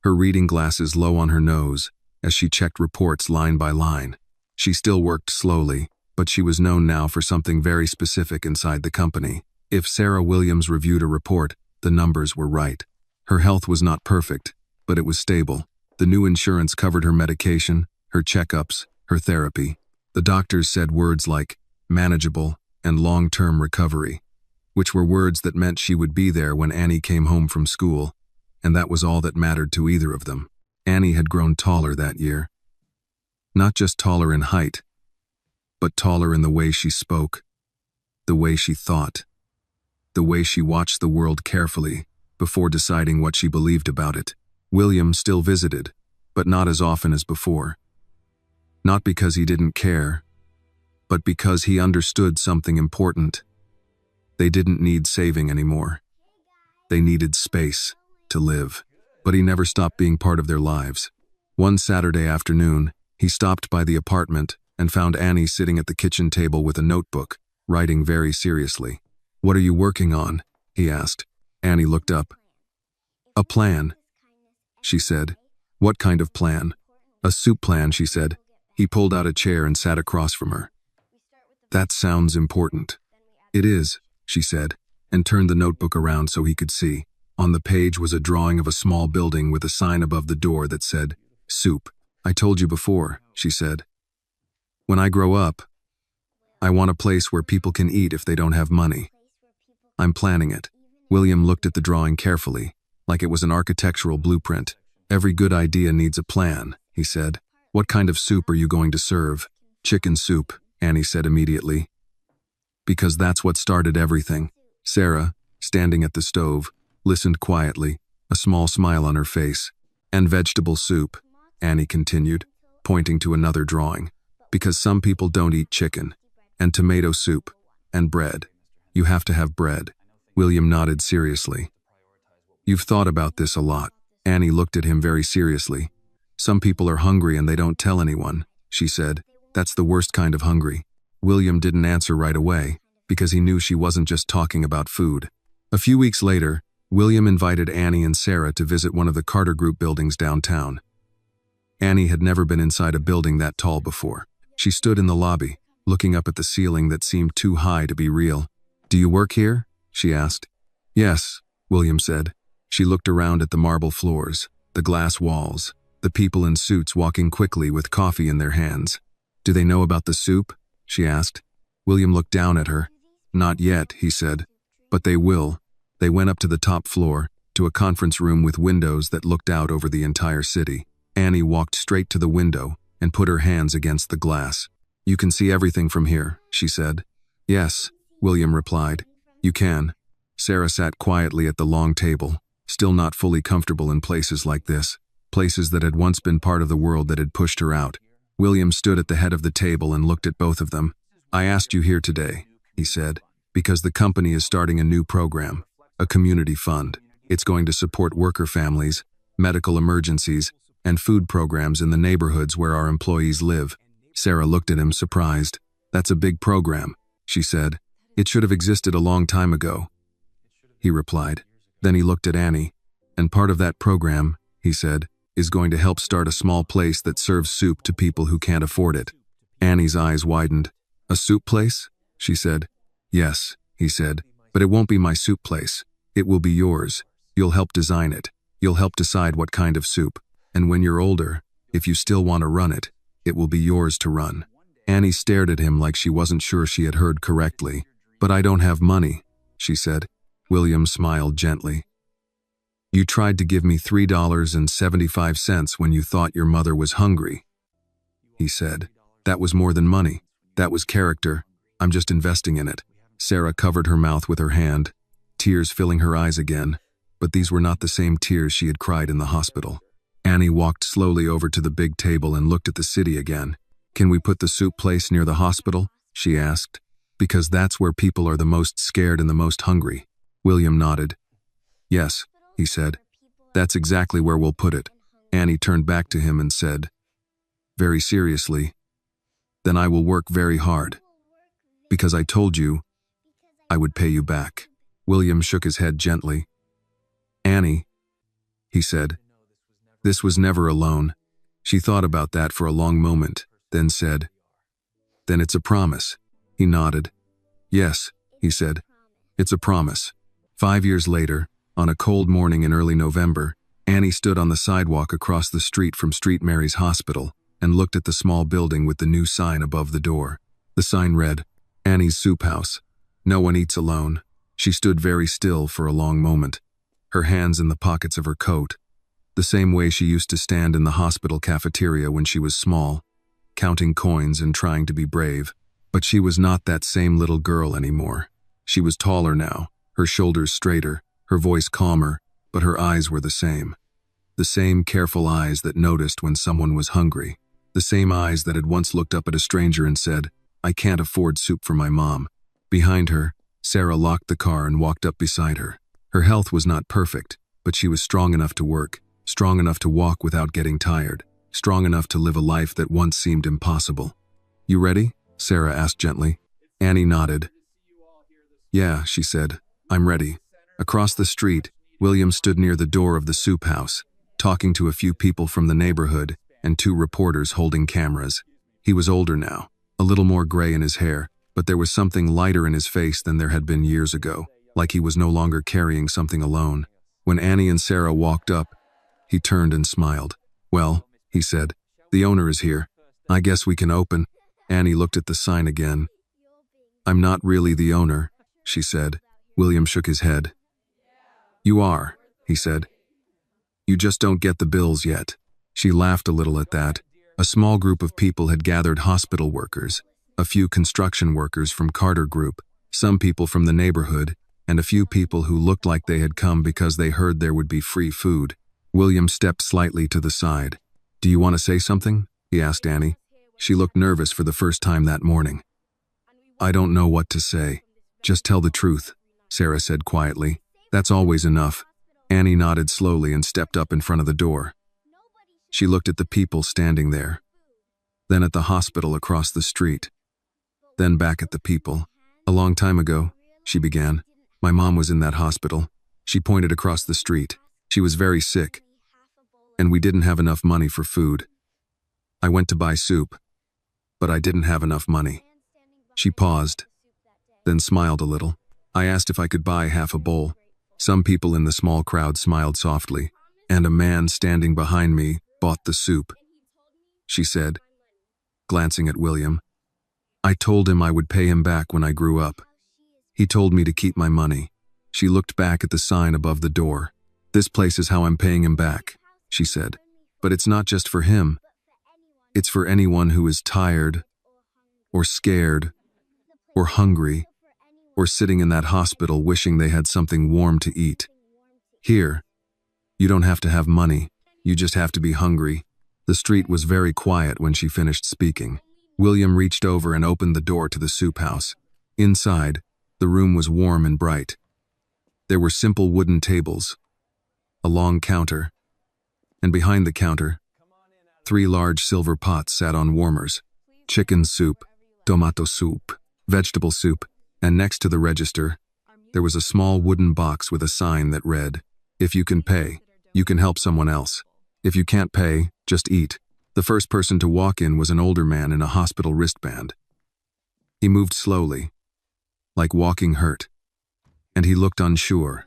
Her reading glasses low on her nose, as she checked reports line by line. She still worked slowly, but she was known now for something very specific inside the company. If Sarah Williams reviewed a report, the numbers were right. Her health was not perfect, but it was stable. The new insurance covered her medication, her checkups, her therapy. The doctors said words like manageable and long-term recovery, which were words that meant she would be there when Annie came home from school, and that was all that mattered to either of them. Annie had grown taller that year. Not just taller in height, but taller in the way she spoke, the way she thought, the way she watched the world carefully before deciding what she believed about it. William still visited, but not as often as before. Not because he didn't care, but because he understood something important. They didn't need saving anymore. They needed space to live, but he never stopped being part of their lives. One Saturday afternoon, he stopped by the apartment and found Annie sitting at the kitchen table with a notebook, writing very seriously. "What are you working on?" he asked. Annie looked up. A plan, she said. What kind of plan? A soup plan, she said. He pulled out a chair and sat across from her. That sounds important. It is, she said, and turned the notebook around so he could see. On the page was a drawing of a small building with a sign above the door that said, Soup. I told you before, she said. When I grow up, I want a place where people can eat if they don't have money. I'm planning it. William looked at the drawing carefully, like it was an architectural blueprint. Every good idea needs a plan, he said. What kind of soup are you going to serve? Chicken soup, Annie said immediately. Because that's what started everything. Sarah, standing at the stove, listened quietly, a small smile on her face. And vegetable soup, Annie continued, pointing to another drawing. Because some people don't eat chicken. And tomato soup. And bread. You have to have bread. William nodded seriously. You've thought about this a lot. Annie looked at him very seriously. Some people are hungry and they don't tell anyone, she said. That's the worst kind of hungry. William didn't answer right away, because he knew she wasn't just talking about food. A few weeks later, William invited Annie and Sarah to visit one of the Carter Group buildings downtown. Annie had never been inside a building that tall before. She stood in the lobby, looking up at the ceiling that seemed too high to be real. Do you work here? She asked. Yes, William said. She looked around at the marble floors, the glass walls, the people in suits walking quickly with coffee in their hands. Do they know about the soup? She asked. William looked down at her. Not yet, he said. But they will. They went up to the top floor, to a conference room with windows that looked out over the entire city. Annie walked straight to the window and put her hands against the glass. You can see everything from here, she said. Yes, William replied. You can. Sarah sat quietly at the long table, still not fully comfortable in places like this, places that had once been part of the world that had pushed her out. William stood at the head of the table and looked at both of them. I asked you here today, he said, because the company is starting a new program, a community fund. It's going to support worker families, medical emergencies, and food programs in the neighborhoods where our employees live. Sarah looked at him surprised. That's a big program, she said. It should have existed a long time ago, he replied. Then he looked at Annie. And part of that program, he said, is going to help start a small place that serves soup to people who can't afford it. Annie's eyes widened. A soup place? She said. Yes, he said, but it won't be my soup place. It will be yours. You'll help design it. You'll help decide what kind of soup. And when you're older, if you still want to run it, it will be yours to run. Annie stared at him like she wasn't sure she had heard correctly. But I don't have money, she said. William smiled gently. You tried to give me $3.75 when you thought your mother was hungry, he said. That was more than money. That was character. I'm just investing in it. Sarah covered her mouth with her hand, tears filling her eyes again, but these were not the same tears she had cried in the hospital. Annie walked slowly over to the big table and looked at the city again. Can we put the soup place near the hospital? She asked. Because that's where people are the most scared and the most hungry. William nodded. Yes, he said. That's exactly where we'll put it. Annie turned back to him and said, very seriously, then I will work very hard. Because I told you I would pay you back. William shook his head gently. Annie, he said, this was never a loan. She thought about that for a long moment, then said, then it's a promise. He nodded. Yes, he said, it's a promise. 5 years later, on a cold morning in early November, Annie stood on the sidewalk across the street from St. Mary's Hospital and looked at the small building with the new sign above the door. The sign read, Annie's Soup House. No one eats alone. She stood very still for a long moment, her hands in the pockets of her coat, the same way she used to stand in the hospital cafeteria when she was small, counting coins and trying to be brave. But she was not that same little girl anymore. She was taller now, her shoulders straighter, her voice calmer, but her eyes were the same. The same careful eyes that noticed when someone was hungry. The same eyes that had once looked up at a stranger and said, I can't afford soup for my mom. Behind her, Sarah locked the car and walked up beside her. Her health was not perfect, but she was strong enough to work, strong enough to walk without getting tired, strong enough to live a life that once seemed impossible. You ready? Sarah asked gently. Annie nodded. Yeah, she said, I'm ready. Across the street, William stood near the door of the soup house, talking to a few people from the neighborhood and two reporters holding cameras. He was older now, a little more gray in his hair, but there was something lighter in his face than there had been years ago, like he was no longer carrying something alone. When Annie and Sarah walked up, he turned and smiled. "Well," he said, "the owner is here. I guess we can open." Annie looked at the sign again. "I'm not really the owner," she said. William shook his head. "You are," he said. "You just don't get the bills yet." She laughed a little at that. A small group of people had gathered: hospital workers, a few construction workers from Carter Group, some people from the neighborhood, and a few people who looked like they had come because they heard there would be free food. William stepped slightly to the side. "Do you want to say something?" he asked Annie. She looked nervous for the first time that morning. "I don't know what to say. Just tell the truth," Sarah said quietly. "That's always enough." Annie nodded slowly and stepped up in front of the door. She looked at the people standing there, then at the hospital across the street, then back at the people. "A long time ago," she began, "my mom was in that hospital." She pointed across the street. "She was very sick, and we didn't have enough money for food. I went to buy soup, but I didn't have enough money." She paused, then smiled a little. "I asked if I could buy half a bowl. Some people in the small crowd smiled softly, and a man standing behind me bought the soup," she said, glancing at William. "I told him I would pay him back when I grew up. He told me to keep my money." She looked back at the sign above the door. "This place is how I'm paying him back," she said. "But it's not just for him. It's for anyone who is tired, or scared, or hungry, or sitting in that hospital wishing they had something warm to eat. Here, you don't have to have money, you just have to be hungry." The street was very quiet when she finished speaking. William reached over and opened the door to the soup house. Inside, the room was warm and bright. There were simple wooden tables, a long counter, and behind the counter, 3 large silver pots sat on warmers: chicken soup, tomato soup, vegetable soup, and next to the register, there was a small wooden box with a sign that read, "If you can pay, you can help someone else. If you can't pay, just eat." The first person to walk in was an older man in a hospital wristband. He moved slowly, like walking hurt, and he looked unsure,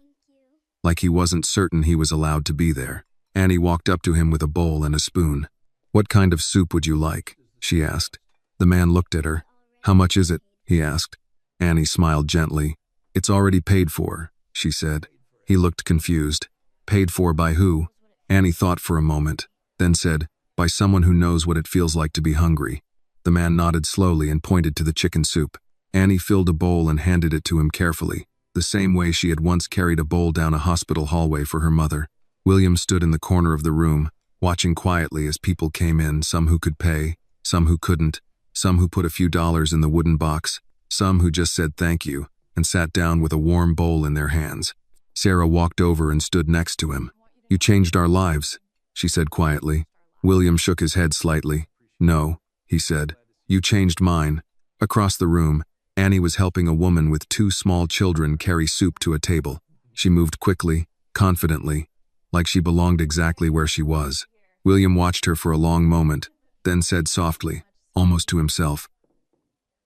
like he wasn't certain he was allowed to be there. Annie walked up to him with a bowl and a spoon. "What kind of soup would you like?" she asked. The man looked at her. "How much is it?" he asked. Annie smiled gently. "It's already paid for," she said. He looked confused. "Paid for by who?" Annie thought for a moment, then said, "By someone who knows what it feels like to be hungry." The man nodded slowly and pointed to the chicken soup. Annie filled a bowl and handed it to him carefully, the same way she had once carried a bowl down a hospital hallway for her mother. William stood in the corner of the room, watching quietly as people came in, some who could pay, some who couldn't, some who put a few dollars in the wooden box, some who just said thank you and sat down with a warm bowl in their hands. Sarah walked over and stood next to him. "You changed our lives," she said quietly. William shook his head slightly. "No," he said. "You changed mine." Across the room, Annie was helping a woman with 2 small children carry soup to a table. She moved quickly, confidently, like she belonged exactly where she was. William watched her for a long moment, then said softly, almost to himself,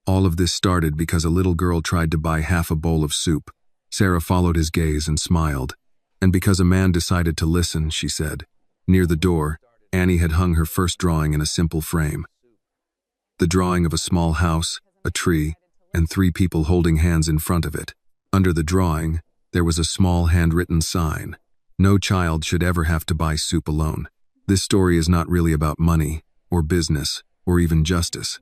"All of this started because a little girl tried to buy half a bowl of soup." Sarah followed his gaze and smiled. "And because a man decided to listen," she said. Near the door, Annie had hung her first drawing in a simple frame. The drawing of a small house, a tree, and 3 people holding hands in front of it. Under the drawing, there was a small handwritten sign: "No child should ever have to buy soup alone." This story is not really about money, or business, or even justice.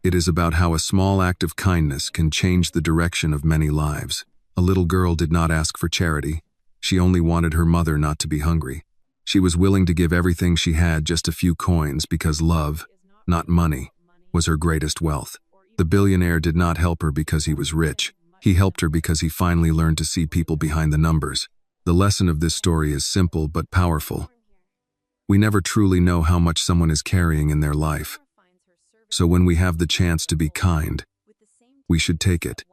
It is about how a small act of kindness can change the direction of many lives. A little girl did not ask for charity. She only wanted her mother not to be hungry. She was willing to give everything she had, just a few coins, because love, not money, was her greatest wealth. The billionaire did not help her because he was rich. He helped her because he finally learned to see people behind the numbers. The lesson of this story is simple but powerful. We never truly know how much someone is carrying in their life. So when we have the chance to be kind, we should take it.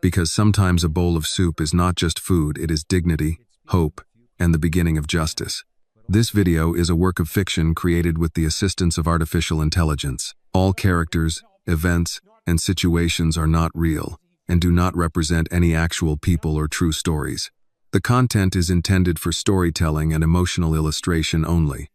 Because sometimes a bowl of soup is not just food, it is dignity, hope, and the beginning of justice. This video is a work of fiction created with the assistance of artificial intelligence. All characters, events, and situations are not real and do not represent any actual people or true stories. The content is intended for storytelling and emotional illustration only.